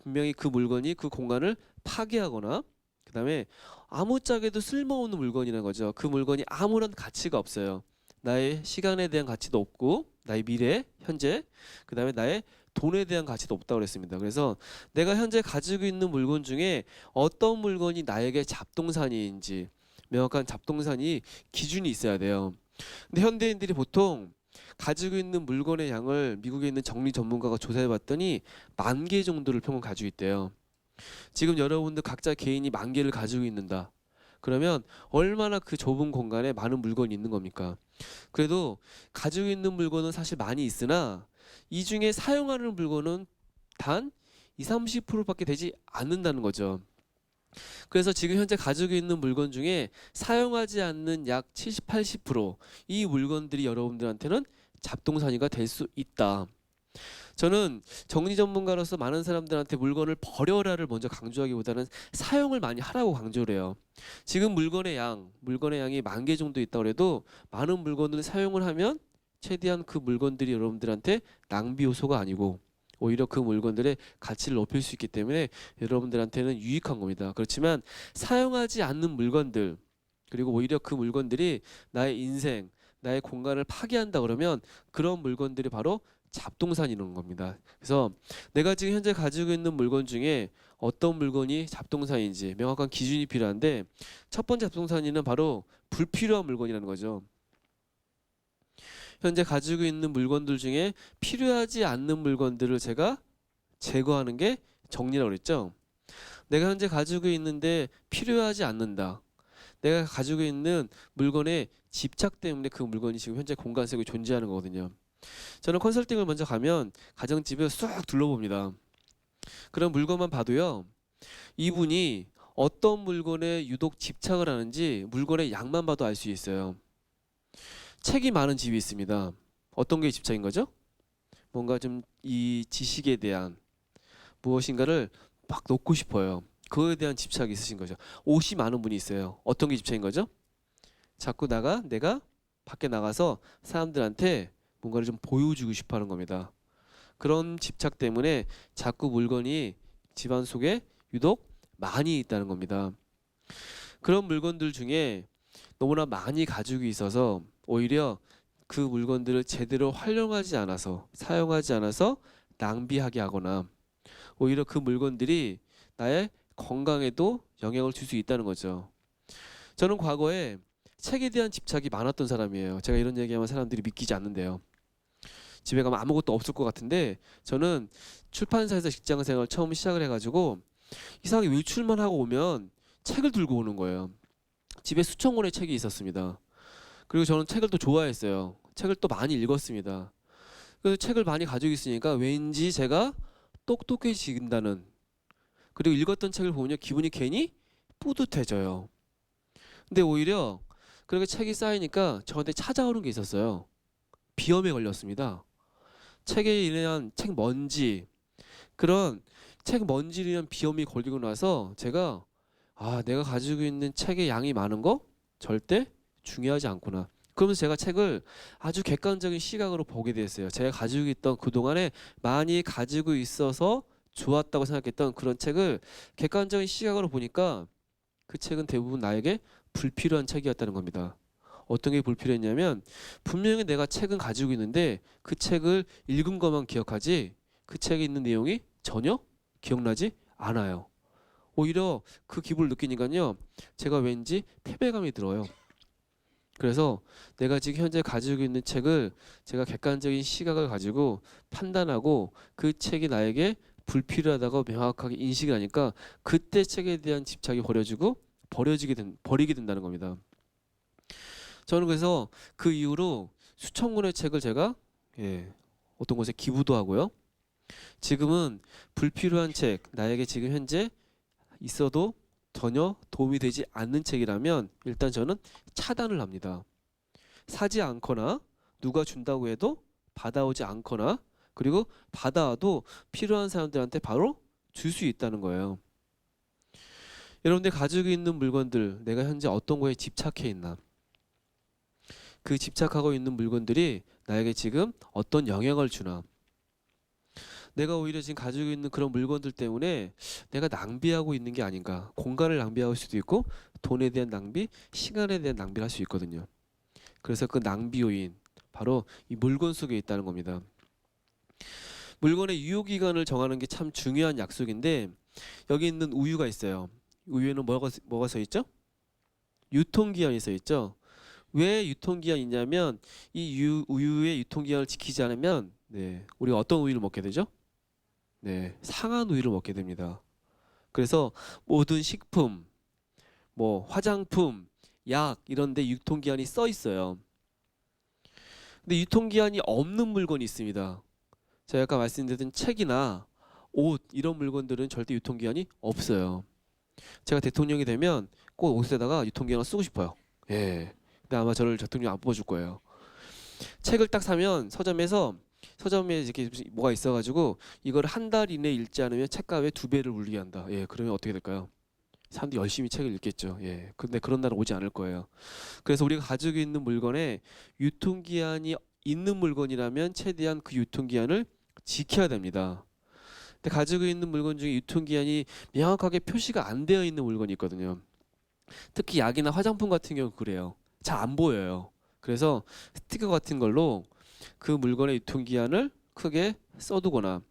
분명히 그 물건이 그 공간을 파괴하거나 그다음에 아무짝에도 쓸모없는 물건이라는 거죠. 그 물건이 아무런 가치가 없어요. 나의 시간에 대한 가치도 없고 나의 미래, 현재, 그다음에 나의 돈에 대한 가치도 없다고 그랬습니다. 그래서 내가 현재 가지고 있는 물건 중에 어떤 물건이 나에게 잡동사니인지 명확한 잡동사니 기준이 있어야 돼요. 근데 현대인들이 보통 가지고 있는 물건의 양을 미국에 있는 정리 전문가가 조사해 봤더니 10,000개 정도를 평균 가지고 있대요. 지금 여러분들 각자 개인이 10,000개를 가지고 있는다. 그러면 얼마나 그 좁은 공간에 많은 물건이 있는 겁니까? 그래도 가지고 있는 물건은 사실 많이 있으나 이 중에 사용하는 물건은 단 20-30%밖에 되지 않는다는 거죠. 그래서 지금 현재 가지고 있는 물건 중에 사용하지 않는 약 70-80%이 물건들이 여러분들한테는 잡동사니가 될 수 있다. 저는 정리 전문가로서 많은 사람들한테 물건을 버려라를 먼저 강조하기보다는 사용을 많이 하라고 강조를 해요. 지금 물건의 양이 10,000개 정도 있다고 해도 많은 물건을 사용을 하면 최대한 그 물건들이 여러분들한테 낭비 요소가 아니고 오히려 그 물건들의 가치를 높일 수 있기 때문에 여러분들한테는 유익한 겁니다. 그렇지만 사용하지 않는 물건들 그리고 오히려 그 물건들이 나의 인생, 나의 공간을 파괴한다 그러면 그런 물건들이 바로 잡동사니라는 겁니다. 그래서 내가 지금 현재 가지고 있는 물건 중에 어떤 물건이 잡동사니인지 명확한 기준이 필요한데 첫 번째 잡동사니는 바로 불필요한 물건이라는 거죠. 현재 가지고 있는 물건들 중에 필요하지 않는 물건들을 제가 제거하는 게 정리라고 그랬죠. 내가 현재 가지고 있는데 필요하지 않는다. 내가 가지고 있는 물건의 집착 때문에 그 물건이 지금 현재 공간 속에 존재하는 거거든요. 저는 컨설팅을 먼저 가면 가정집을 쑥 둘러봅니다. 그런 물건만 봐도요. 이분이 어떤 물건에 유독 집착을 하는지 물건의 양만 봐도 알 수 있어요. 책이 많은 집이 있습니다. 어떤 게 집착인 거죠? 뭔가 좀 이 지식에 대한 무엇인가를 막 놓고 싶어요. 그거에 대한 집착이 있으신 거죠. 옷이 많은 분이 있어요. 어떤 게 집착인 거죠? 자꾸 내가 밖에 나가서 사람들한테 뭔가를 좀 보여주고 싶어 하는 겁니다. 그런 집착 때문에 자꾸 물건이 집안 속에 유독 많이 있다는 겁니다. 그런 물건들 중에 너무나 많이 가지고 있어서 오히려 그 물건들을 제대로 활용하지 않아서 사용하지 않아서 낭비하게 하거나 오히려 그 물건들이 나의 건강에도 영향을 줄 수 있다는 거죠. 저는 과거에 책에 대한 집착이 많았던 사람이에요. 제가 이런 얘기하면 사람들이 믿기지 않는데요. 집에 가면 아무것도 없을 것 같은데 저는 출판사에서 직장생활 처음 시작을 해가지고 이상하게 외출만 하고 오면 책을 들고 오는 거예요. 집에 수천 권의 책이 있었습니다. 그리고 저는 책을 또 좋아했어요. 책을 또 많이 읽었습니다. 그래서 책을 많이 가지고 있으니까 왠지 제가 똑똑해진다는 그리고 읽었던 책을 보면 기분이 괜히 뿌듯해져요. 근데 오히려 그렇게 책이 쌓이니까 저한테 찾아오는 게 있었어요. 비염에 걸렸습니다. 책에 인한 책 먼지 그런 책 먼지에 인한 비염이 걸리고 나서 제가 내가 가지고 있는 책의 양이 많은 거 절대 중요하지 않구나. 그러면서 제가 책을 아주 객관적인 시각으로 보게 됐어요. 제가 가지고 있던 그동안에 많이 가지고 있어서 좋았다고 생각했던 그런 책을 객관적인 시각으로 보니까 그 책은 대부분 나에게 불필요한 책이었다는 겁니다. 어떤 게 불필요했냐면 분명히 내가 책은 가지고 있는데 그 책을 읽은 것만 기억하지 그 책에 있는 내용이 전혀 기억나지 않아요. 오히려 그 기분을 느끼니까요. 제가 왠지 패배감이 들어요. 그래서 내가 지금 현재 가지고 있는 책을 제가 객관적인 시각을 가지고 판단하고 그 책이 나에게 불필요하다고 명확하게 인식이 나니까 그때 책에 대한 집착이 버리게 된다는 겁니다. 저는 그래서 그 이후로 수천 권의 책을 제가 어떤 곳에 기부도 하고요. 지금은 불필요한 책, 나에게 지금 현재 있어도 전혀 도움이 되지 않는 책이라면 일단 저는 차단을 합니다. 사지 않거나 누가 준다고 해도 받아오지 않거나 그리고 받아와도 필요한 사람들한테 바로 줄 수 있다는 거예요. 여러분들 가지고 있는 물건들 내가 현재 어떤 거에 집착해 있나 그 집착하고 있는 물건들이 나에게 지금 어떤 영향을 주나. 내가 오히려 지금 가지고 있는 그런 물건들 때문에 내가 낭비하고 있는 게 아닌가. 공간을 낭비할 수도 있고 돈에 대한 낭비, 시간에 대한 낭비를 할 수 있거든요. 그래서 그 낭비 요인 바로 이 물건 속에 있다는 겁니다. 물건의 유효기간을 정하는 게 참 중요한 약속인데 여기 있는 우유가 있어요. 우유에는 뭐가 써 있죠? 유통기한이 써 있죠. 왜 유통기한이 있냐면 이 우유의 유통기한을 지키지 않으면 우리가 어떤 우유를 먹게 되죠? 상한 우유를 먹게 됩니다. 그래서 모든 식품, 뭐 화장품, 약 이런 데 유통기한이 써 있어요. 근데 유통기한이 없는 물건이 있습니다. 제가 아까 말씀드린 책이나 옷 이런 물건들은 절대 유통기한이 없어요. 제가 대통령이 되면 꼭 옷에다가 유통기한을 쓰고 싶어요. 예. 근데 아마 저를 대통령 안 뽑아줄 거예요. 책을 딱 사면 서점에 이렇게 뭐가 있어가지고 이걸 한 달 이내 읽지 않으면 책값의 2배를 물리게 한다. 예, 그러면 어떻게 될까요? 사람들이 열심히 책을 읽겠죠. 예, 근데 그런 날은 오지 않을 거예요. 그래서 우리가 가지고 있는 물건에 유통기한이 있는 물건이라면 최대한 그 유통기한을 지켜야 됩니다. 근데 가지고 있는 물건 중에 유통기한이 명확하게 표시가 안 되어 있는 물건이 있거든요. 특히 약이나 화장품 같은 경우 그래요. 잘 안 보여요. 그래서 스티커 같은 걸로 그 물건의 유통기한을 크게 써두거나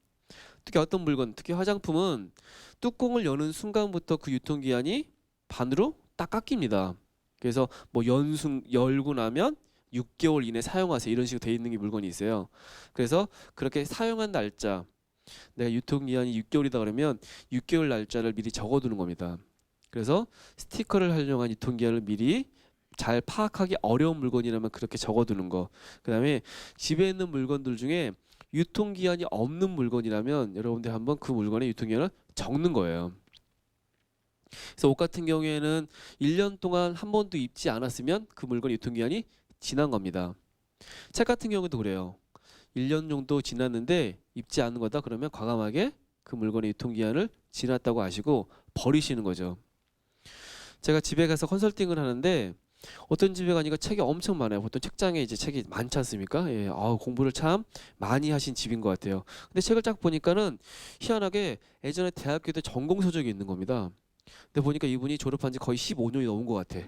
특히 어떤 물건, 특히 화장품은 뚜껑을 여는 순간부터 그 유통기한이 반으로 딱 깎입니다. 그래서 뭐 열고 나면 6개월 이내 사용하세요 이런 식으로 돼 있는 게 물건이 있어요. 그래서 그렇게 사용한 날짜 내가 유통기한이 6개월이다 그러면 6개월 날짜를 미리 적어두는 겁니다. 그래서 스티커를 활용한 유통기한을 미리 잘 파악하기 어려운 물건이라면 그렇게 적어두는 거. 그 다음에 집에 있는 물건들 중에 유통기한이 없는 물건이라면 여러분들 한번 그 물건의 유통기한을 적는 거예요. 그래서 옷 같은 경우에는 1년 동안 한 번도 입지 않았으면 그 물건의 유통기한이 지난 겁니다. 책 같은 경우도 그래요. 1년 정도 지났는데 입지 않는 거다 그러면 과감하게 그 물건의 유통기한을 지났다고 아시고 버리시는 거죠. 제가 집에 가서 컨설팅을 하는데 어떤 집에 가니까 책이 엄청 많아요. 보통 책장에 이제 책이 많지 않습니까? 예, 공부를 참 많이 하신 집인 것 같아요. 근데 책을 딱 보니까는 희한하게 예전에 대학교 때 전공 서적이 있는 겁니다. 근데 보니까 이분이 졸업한 지 거의 15년이 넘은 것 같아.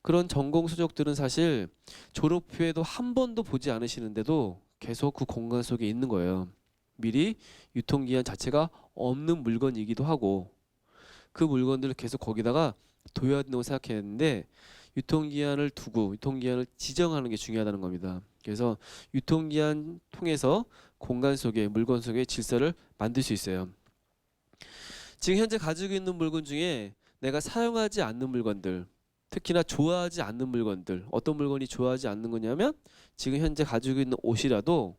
그런 전공 서적들은 사실 졸업 후에도 한 번도 보지 않으시는데도 계속 그 공간 속에 있는 거예요. 미리 유통기한 자체가 없는 물건이기도 하고 그 물건들을 계속 거기다가 둬야 된다고 생각했는데 유통기한을 두고 유통기한을 지정하는 게 중요하다는 겁니다. 그래서 유통기한 통해서 공간 속에 물건 속에 질서를 만들 수 있어요. 지금 현재 가지고 있는 물건 중에 내가 사용하지 않는 물건들 특히나 좋아하지 않는 물건들 어떤 물건이 좋아하지 않는 거냐면 지금 현재 가지고 있는 옷이라도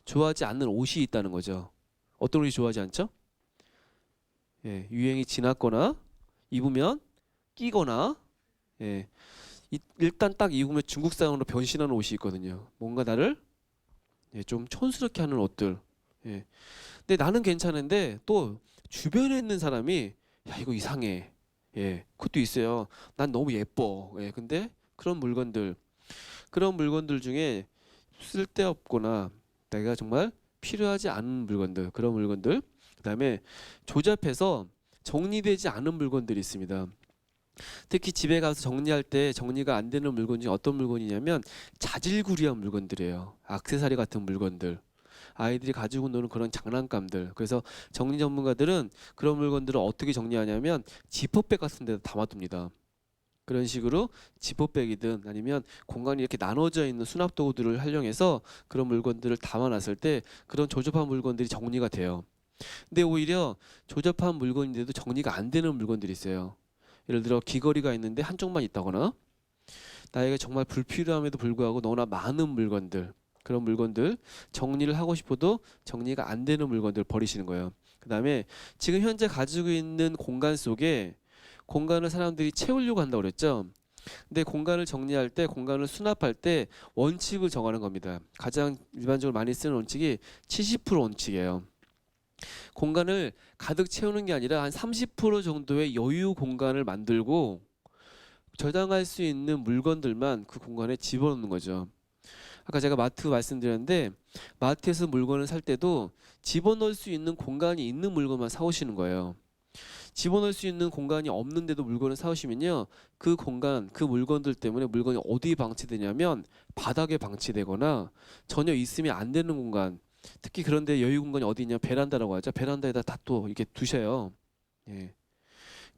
좋아하지 않는 옷이 있다는 거죠. 어떤 옷이 좋아하지 않죠? 예, 유행이 지났거나 입으면 끼거나 일단 딱 입으면 중국상으로 변신하는 옷이 있거든요. 뭔가 나를 좀 촌스럽게 하는 옷들. 근데 나는 괜찮은데 또 주변에 있는 사람이 야 이거 이상해. 그것도 있어요. 난 너무 예뻐. 근데 그런 물건들 중에 쓸데없거나 내가 정말 필요하지 않은 물건들 그런 물건들 그다음에 조잡해서 정리되지 않은 물건들이 있습니다. 특히 집에 가서 정리할 때 정리가 안 되는 물건 중에 어떤 물건이냐면 자질구레한 물건들이에요. 액세서리 같은 물건들 아이들이 가지고 노는 그런 장난감들 그래서 정리 전문가들은 그런 물건들을 어떻게 정리하냐면 지퍼백 같은 데다 담아둡니다. 그런 식으로 지퍼백이든 아니면 공간이 이렇게 나눠져 있는 수납 도구들을 활용해서 그런 물건들을 담아놨을 때 그런 조잡한 물건들이 정리가 돼요. 근데 오히려 조잡한 물건인데도 정리가 안 되는 물건들이 있어요. 예를 들어 귀걸이가 있는데 한쪽만 있다거나 나에게 정말 불필요함에도 불구하고 너무나 많은 물건들 그런 물건들 정리를 하고 싶어도 정리가 안 되는 물건들 버리시는 거예요. 그 다음에 지금 현재 가지고 있는 공간 속에 공간을 사람들이 채우려고 한다고 그랬죠. 근데 공간을 정리할 때 공간을 수납할 때 원칙을 정하는 겁니다. 가장 일반적으로 많이 쓰는 원칙이 70% 원칙이에요. 공간을 가득 채우는 게 아니라 한 30% 정도의 여유 공간을 만들고 저장할 수 있는 물건들만 그 공간에 집어넣는 거죠. 아까 제가 마트 말씀드렸는데 마트에서 물건을 살 때도 집어넣을 수 있는 공간이 있는 물건만 사오시는 거예요. 집어넣을 수 있는 공간이 없는데도 물건을 사오시면요, 그 공간, 그 물건들 때문에 물건이 어디에 방치되냐면 바닥에 방치되거나 전혀 있으면 안 되는 공간, 특히 그런데 여유 공간이 어디 있냐, 베란다라고 하죠. 베란다에다 다 또 이렇게 두셔요. 예.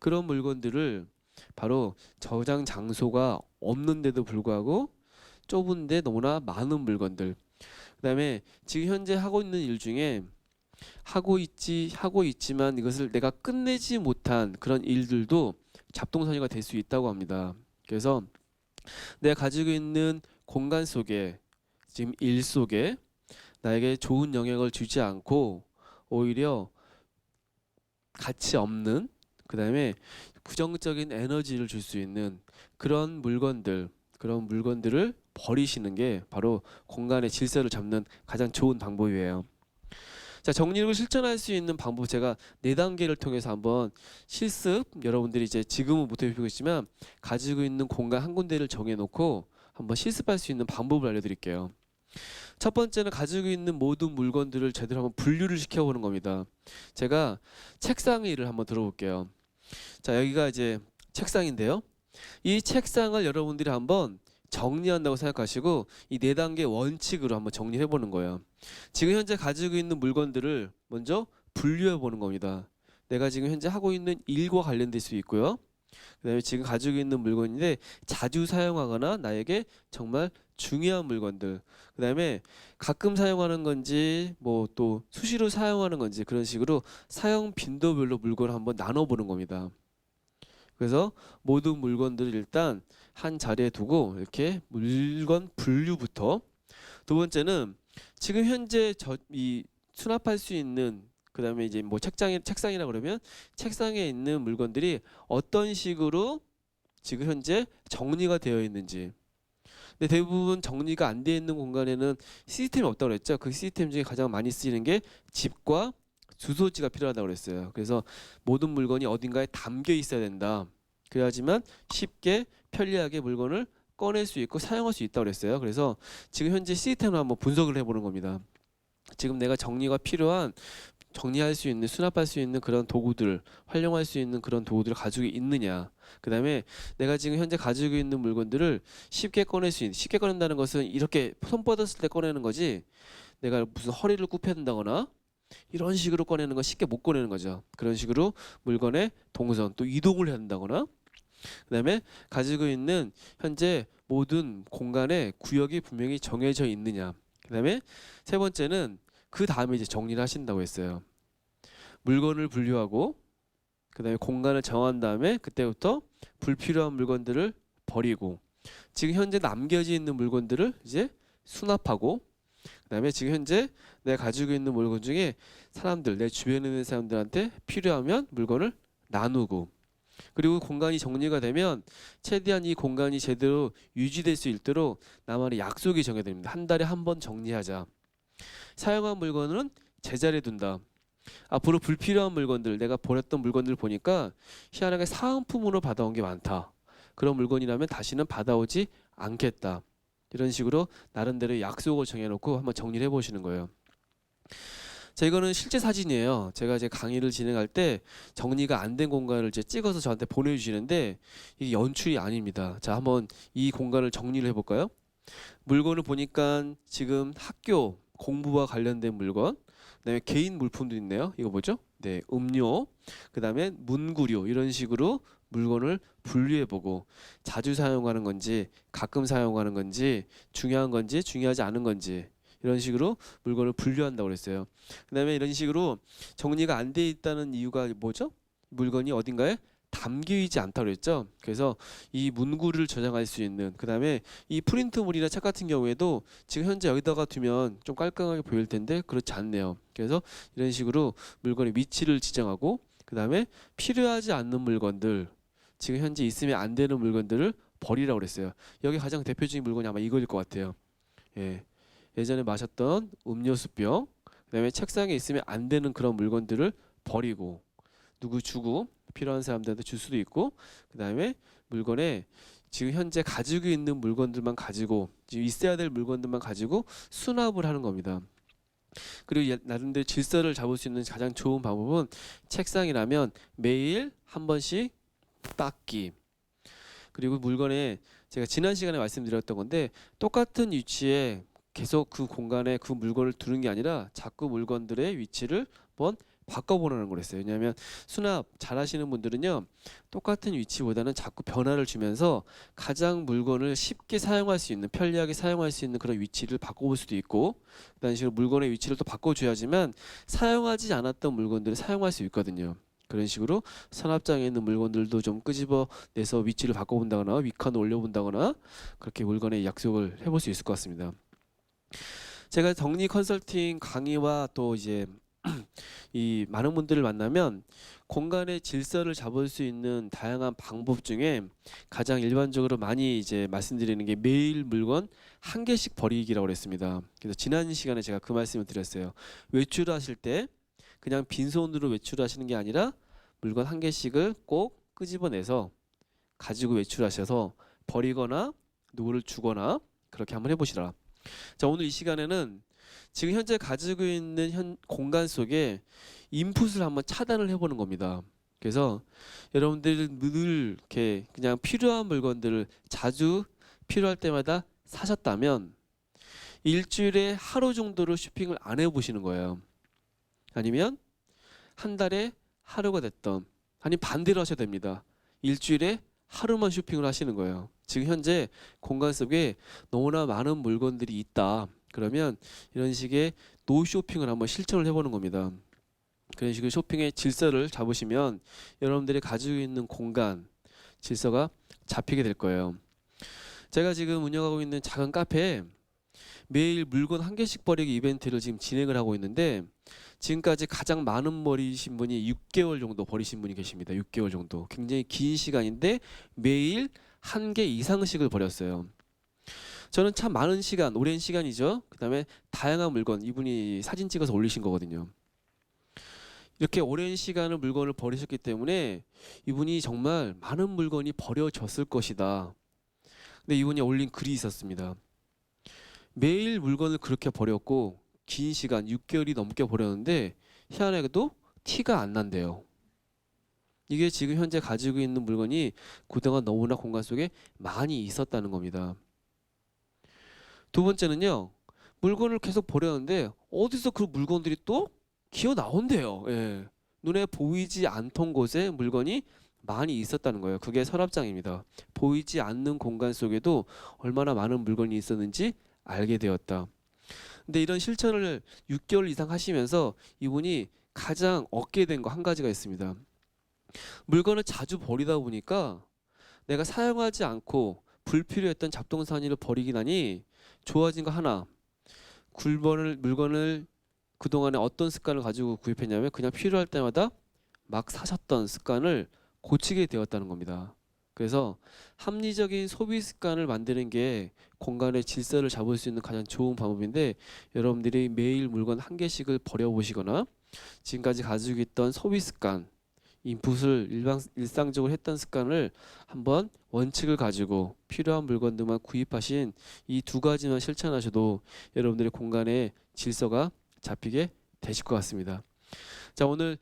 그런 물건들을 바로 저장 장소가 없는데도 불구하고 좁은데 너무나 많은 물건들. 그다음에 지금 현재 하고 있는 일 중에 하고 있지만 이것을 내가 끝내지 못한 그런 일들도 잡동사니가 될 수 있다고 합니다. 그래서 내가 가지고 있는 공간 속에, 지금 일 속에 나에게 좋은 영향을 주지 않고 오히려 가치 없는, 그다음에 부정적인 에너지를 줄 수 있는 그런 물건들을 버리시는 게 바로 공간의 질서를 잡는 가장 좋은 방법이에요. 자, 정리를 실천할 수 있는 방법, 제가 4단계를 통해서 한번 실습, 여러분들이 이제 지금은 못 해보고 있지만 가지고 있는 공간 한 군데를 정해놓고 한번 실습할 수 있는 방법을 알려드릴게요. 첫 번째는 가지고 있는 모든 물건들을 제대로 한번 분류를 시켜보는 겁니다. 제가 책상 일을 한번 들어볼게요. 자, 여기가 이제 책상인데요. 이 책상을 여러분들이 한번 정리한다고 생각하시고 이 4단계 원칙으로 한번 정리해 보는 거예요. 지금 현재 가지고 있는 물건들을 먼저 분류해 보는 겁니다. 내가 지금 현재 하고 있는 일과 관련될 수 있고요. 그다음에 지금 가지고 있는 물건인데 자주 사용하거나 나에게 정말 중요한 물건들, 그다음에 가끔 사용하는 건지 뭐 또 수시로 사용하는 건지, 그런 식으로 사용 빈도별로 물건을 한번 나눠 보는 겁니다. 그래서 모든 물건들을 일단 한 자리에 두고 이렇게 물건 분류부터. 두 번째는 지금 현재 이 수납할 수 있는, 그다음에 이제 뭐 책상이라 그러면 책상에 있는 물건들이 어떤 식으로 지금 현재 정리가 되어 있는지. 근데 대부분 정리가 안 되어 있는 공간에는 시스템이 없다고 그랬죠. 그 시스템 중에 가장 많이 쓰이는 게 집과 주소지가 필요하다고 그랬어요. 그래서 모든 물건이 어딘가에 담겨 있어야 된다. 그래야지만 쉽게 편리하게 물건을 꺼낼 수 있고 사용할 수 있다고 그랬어요. 그래서 지금 현재 시스템을 한번 분석을 해보는 겁니다. 지금 내가 정리할 수 있는, 수납할 수 있는 그런 도구들, 활용할 수 있는 그런 도구들을 가지고 있느냐. 그 다음에 내가 지금 현재 가지고 있는 물건들을 쉽게 꺼낼 수 있는, 쉽게 꺼낸다는 것은 이렇게 손 뻗었을 때 꺼내는 거지, 내가 무슨 허리를 굽혀야 된다거나 이런 식으로 꺼내는 건 쉽게 못 꺼내는 거죠. 그런 식으로 물건의 동선, 또 이동을 해야 된다거나, 그 다음에 가지고 있는 현재 모든 공간의 구역이 분명히 정해져 있느냐. 그 다음에 세 번째는 그 다음에 이제 정리를 하신다고 했어요. 물건을 분류하고 그 다음에 공간을 정한 다음에 그때부터 불필요한 물건들을 버리고, 지금 현재 남겨져 있는 물건들을 이제 수납하고, 그 다음에 지금 현재 내가 가지고 있는 물건 중에 내 주변에 있는 사람들한테 필요하면 물건을 나누고, 그리고 공간이 정리가 되면 최대한 이 공간이 제대로 유지될 수 있도록 나만의 약속이 정해집니다. 한 달에 한 번 정리하자. 사용한 물건은 제자리에 둔다. 앞으로 불필요한 물건들, 내가 버렸던 물건들 보니까 희한하게 사은품으로 받아온 게 많다. 그런 물건이라면 다시는 받아오지 않겠다. 이런 식으로 나름대로 약속을 정해놓고 한번 정리를 해보시는 거예요. 자, 이거는 실제 사진이에요. 제가 이제 강의를 진행할 때 정리가 안 된 공간을 이제 찍어서 저한테 보내주시는데 이게 연출이 아닙니다. 자, 한번 이 공간을 정리를 해볼까요? 물건을 보니까 지금 학교 공부와 관련된 물건, 그다음에 개인 물품도 있네요. 이거 뭐죠? 네, 음료, 그다음에 문구류, 이런 식으로 물건을 분류해보고 자주 사용하는 건지 가끔 사용하는 건지 중요한 건지 중요하지 않은 건지, 이런 식으로 물건을 분류한다고 그랬어요. 그다음에 이런 식으로 정리가 안 돼 있다는 이유가 뭐죠? 물건이 어딘가에 담겨 있지 않다고 그랬죠. 그래서 이 문구를 저장할 수 있는, 그다음에 이 프린트물이나 책 같은 경우에도 지금 현재 여기다가 두면 좀 깔끔하게 보일 텐데 그렇지 않네요. 그래서 이런 식으로 물건의 위치를 지정하고, 그다음에 필요하지 않는 물건들, 지금 현재 있으면 안 되는 물건들을 버리라고 그랬어요. 여기 가장 대표적인 물건이 아마 이거일 것 같아요. 예. 예전에 마셨던 음료수병, 그다음에 책상에 있으면 안 되는 그런 물건들을 버리고 누구 주고 필요한 사람들한테 줄 수도 있고, 그다음에 물건에 지금 현재 가지고 있는 물건들만 가지고 지금 있어야 될 물건들만 가지고 수납을 하는 겁니다. 그리고 나름대로 질서를 잡을 수 있는 가장 좋은 방법은 책상이라면 매일 한 번씩 닦기. 그리고 물건에 제가 지난 시간에 말씀드렸던 건데 똑같은 위치에 계속 그 공간에 그 물건을 두는 게 아니라 자꾸 물건들의 위치를 한번 바꿔보라는 거랬어요. 왜냐하면 수납 잘 하시는 분들은요 똑같은 위치보다는 자꾸 변화를 주면서 가장 물건을 쉽게 사용할 수 있는, 편리하게 사용할 수 있는 그런 위치를 바꿔볼 수도 있고, 그런 식으로 물건의 위치를 또 바꿔줘야지만 사용하지 않았던 물건들을 사용할 수 있거든요. 그런 식으로 서랍장에 있는 물건들도 좀 끄집어내서 위치를 바꿔본다거나 윗칸을 올려본다거나 그렇게 물건의 약속을 해볼 수 있을 것 같습니다. 제가 정리 컨설팅 강의와 또 이제 이 많은 분들을 만나면 공간의 질서를 잡을 수 있는 다양한 방법 중에 가장 일반적으로 많이 이제 말씀드리는 게 매일 물건 한 개씩 버리기라고 그랬습니다. 그래서 지난 시간에 제가 그 말씀을 드렸어요. 외출하실 때 그냥 빈손으로 외출하시는 게 아니라 물건 한 개씩을 꼭 끄집어내서 가지고 외출하셔서 버리거나 누구를 주거나 그렇게 한번 해보시라. 자, 오늘 이 시간에는 지금 현재 가지고 있는 공간 속에 인풋을 한번 차단을 해보는 겁니다. 그래서 여러분들이 늘 이렇게 그냥 필요한 물건들을 자주 필요할 때마다 사셨다면 일주일에 하루 정도로 쇼핑을 안 해보시는 거예요. 아니면 한 달에 하루가 됐던, 아니 반대로 하셔야 됩니다. 일주일에 하루만 쇼핑을 하시는 거예요. 지금 현재 공간 속에 너무나 많은 물건들이 있다. 그러면 이런 식의 노 쇼핑을 한번 실천을 해보는 겁니다. 그런 식으로 쇼핑의 질서를 잡으시면 여러분들이 가지고 있는 공간 질서가 잡히게 될 거예요. 제가 지금 운영하고 있는 작은 카페에 매일 물건 한 개씩 버리기 이벤트를 지금 진행을 하고 있는데 지금까지 가장 많은 버리신 분이 6개월 정도 버리신 분이 계십니다. 6개월 정도. 굉장히 긴 시간인데 매일 한 개 이상씩을 버렸어요. 저는 참 많은 시간, 오랜 시간이죠. 그다음에 다양한 물건, 이분이 사진 찍어서 올리신 거거든요. 이렇게 오랜 시간을 물건을 버리셨기 때문에 이분이 정말 많은 물건이 버려졌을 것이다. 근데 이분이 올린 글이 있었습니다. 매일 물건을 그렇게 버렸고 긴 시간 6개월이 넘게 버렸는데 희한하게도 티가 안 난대요. 이게 지금 현재 가지고 있는 물건이 그동안 너무나 공간 속에 많이 있었다는 겁니다. 두 번째는요, 물건을 계속 버렸는데 어디서 그 물건들이 또 기어 나온대요. 예. 눈에 보이지 않던 곳에 물건이 많이 있었다는 거예요. 그게 서랍장입니다. 보이지 않는 공간 속에도 얼마나 많은 물건이 있었는지 알게 되었다. 근데 이런 실천을 6개월 이상 하시면서 이분이 가장 얻게 된 거 한 가지가 있습니다. 물건을 자주 버리다 보니까 내가 사용하지 않고 불필요했던 잡동사니를 버리긴 하니 좋아진 거 하나, 물건을 그동안에 어떤 습관을 가지고 구입했냐면 그냥 필요할 때마다 막 사셨던 습관을 고치게 되었다는 겁니다. 그래서 합리적인 소비 습관을 만드는 게 공간의 질서를 잡을 수 있는 가장 좋은 방법인데, 여러분들이 매일 물건 한 개씩을 버려보시거나 지금까지 가지고 있던 소비 습관, 인풋을 일상적으로 했던 습관을 한번 원칙을 가지고 필요한 물건들만 구입하신 이 두 가지만 실천하셔도 여러분들의 공간의 질서가 잡히게 되실 것 같습니다. 자, 오늘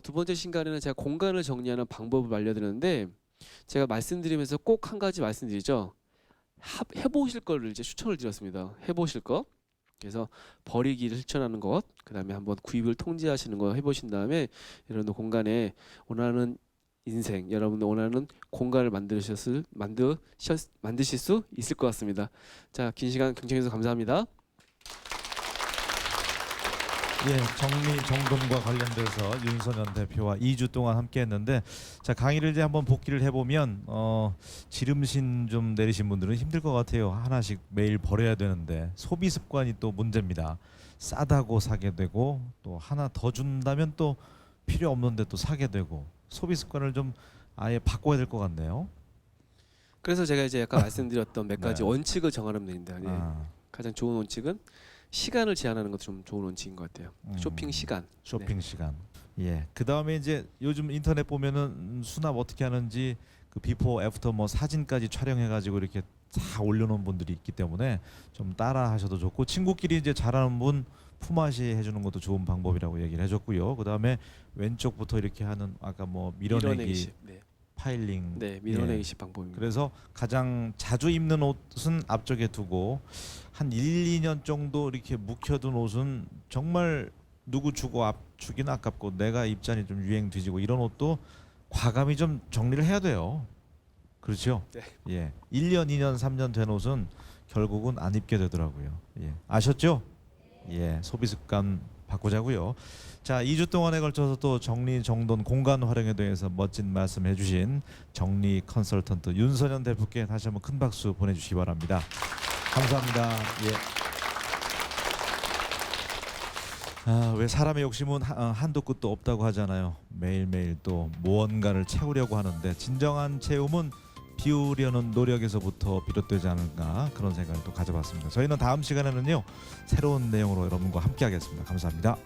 두 번째 시간에는 제가 공간을 정리하는 방법을 알려드렸는데 제가 말씀드리면서 꼭 한 가지 말씀드리죠. 해보실 거를 이제 추천을 드렸습니다. 해보실 거. 그래서 버리기를 실천하는 것, 그 다음에 한번 구입을 통제하시는 거 해보신 다음에 여러분들 공간에 원하는 인생, 여러분들 원하는 공간을 만드실 수 있을 것 같습니다. 자, 긴 시간 경청해 주셔서 감사합니다. 예, 정리정돈과 관련돼서 윤선현 대표와 2주 동안 함께했는데, 자, 강의를 이제 한번 복기를 해보면 지름신 좀 내리신 분들은 힘들 것 같아요. 하나씩 매일 버려야 되는데 소비 습관이 또 문제입니다. 싸다고 사게 되고 또 하나 더 준다면 또 필요 없는데 또 사게 되고, 소비 습관을 좀 아예 바꿔야 될 것 같네요. 그래서 제가 이제 아까 말씀드렸던 몇 가지 네. 원칙을 정하면 됩니다. 예. 가장 좋은 원칙은 시간을 제한하는 것도 좀 좋은 원칙인 것 같아요. 쇼핑 시간. 쇼핑 시간. 예. 그 다음에 이제 요즘 인터넷 보면은 수납 어떻게 하는지 그 비포 애프터 뭐 사진까지 촬영해가지고 이렇게 다 올려놓은 분들이 있기 때문에 좀 따라하셔도 좋고 친구끼리 이제 잘하는 분 품앗이 해주는 것도 좋은 방법이라고 얘기를 해줬고요. 그 다음에 왼쪽부터 이렇게 하는 아까 뭐 밀어내기, 네. 파일링, 네, 밀어내기식 방법입니다. 그래서 가장 자주 입는 옷은 앞쪽에 두고 한 1, 2년 정도 이렇게 묵혀둔 옷은 정말 누구 주고 주긴 아깝고 내가 입자니 좀 유행 뒤지고 이런 옷도 과감히 좀 정리를 해야 돼요. 그렇죠? 네. 예. 1년, 2년, 3년 된 옷은 결국은 안 입게 되더라고요. 예. 아셨죠? 예. 소비 습관 바꾸자고요. 자, 2주 동안에 걸쳐서 또 정리 정돈 공간 활용에 대해서 멋진 말씀해 주신 정리 컨설턴트 윤선현 대표께 다시 한번 큰 박수 보내 주시기 바랍니다. 감사합니다. 예. 아, 왜 사람의 욕심은 한도 끝도 없다고 하잖아요. 매일매일 또 무언가를 채우려고 하는데 진정한 채움은 비우려는 노력에서부터 비롯되지 않을까 그런 생각을 또 가져봤습니다. 저희는 다음 시간에는요 새로운 내용으로 여러분과 함께 하겠습니다. 감사합니다.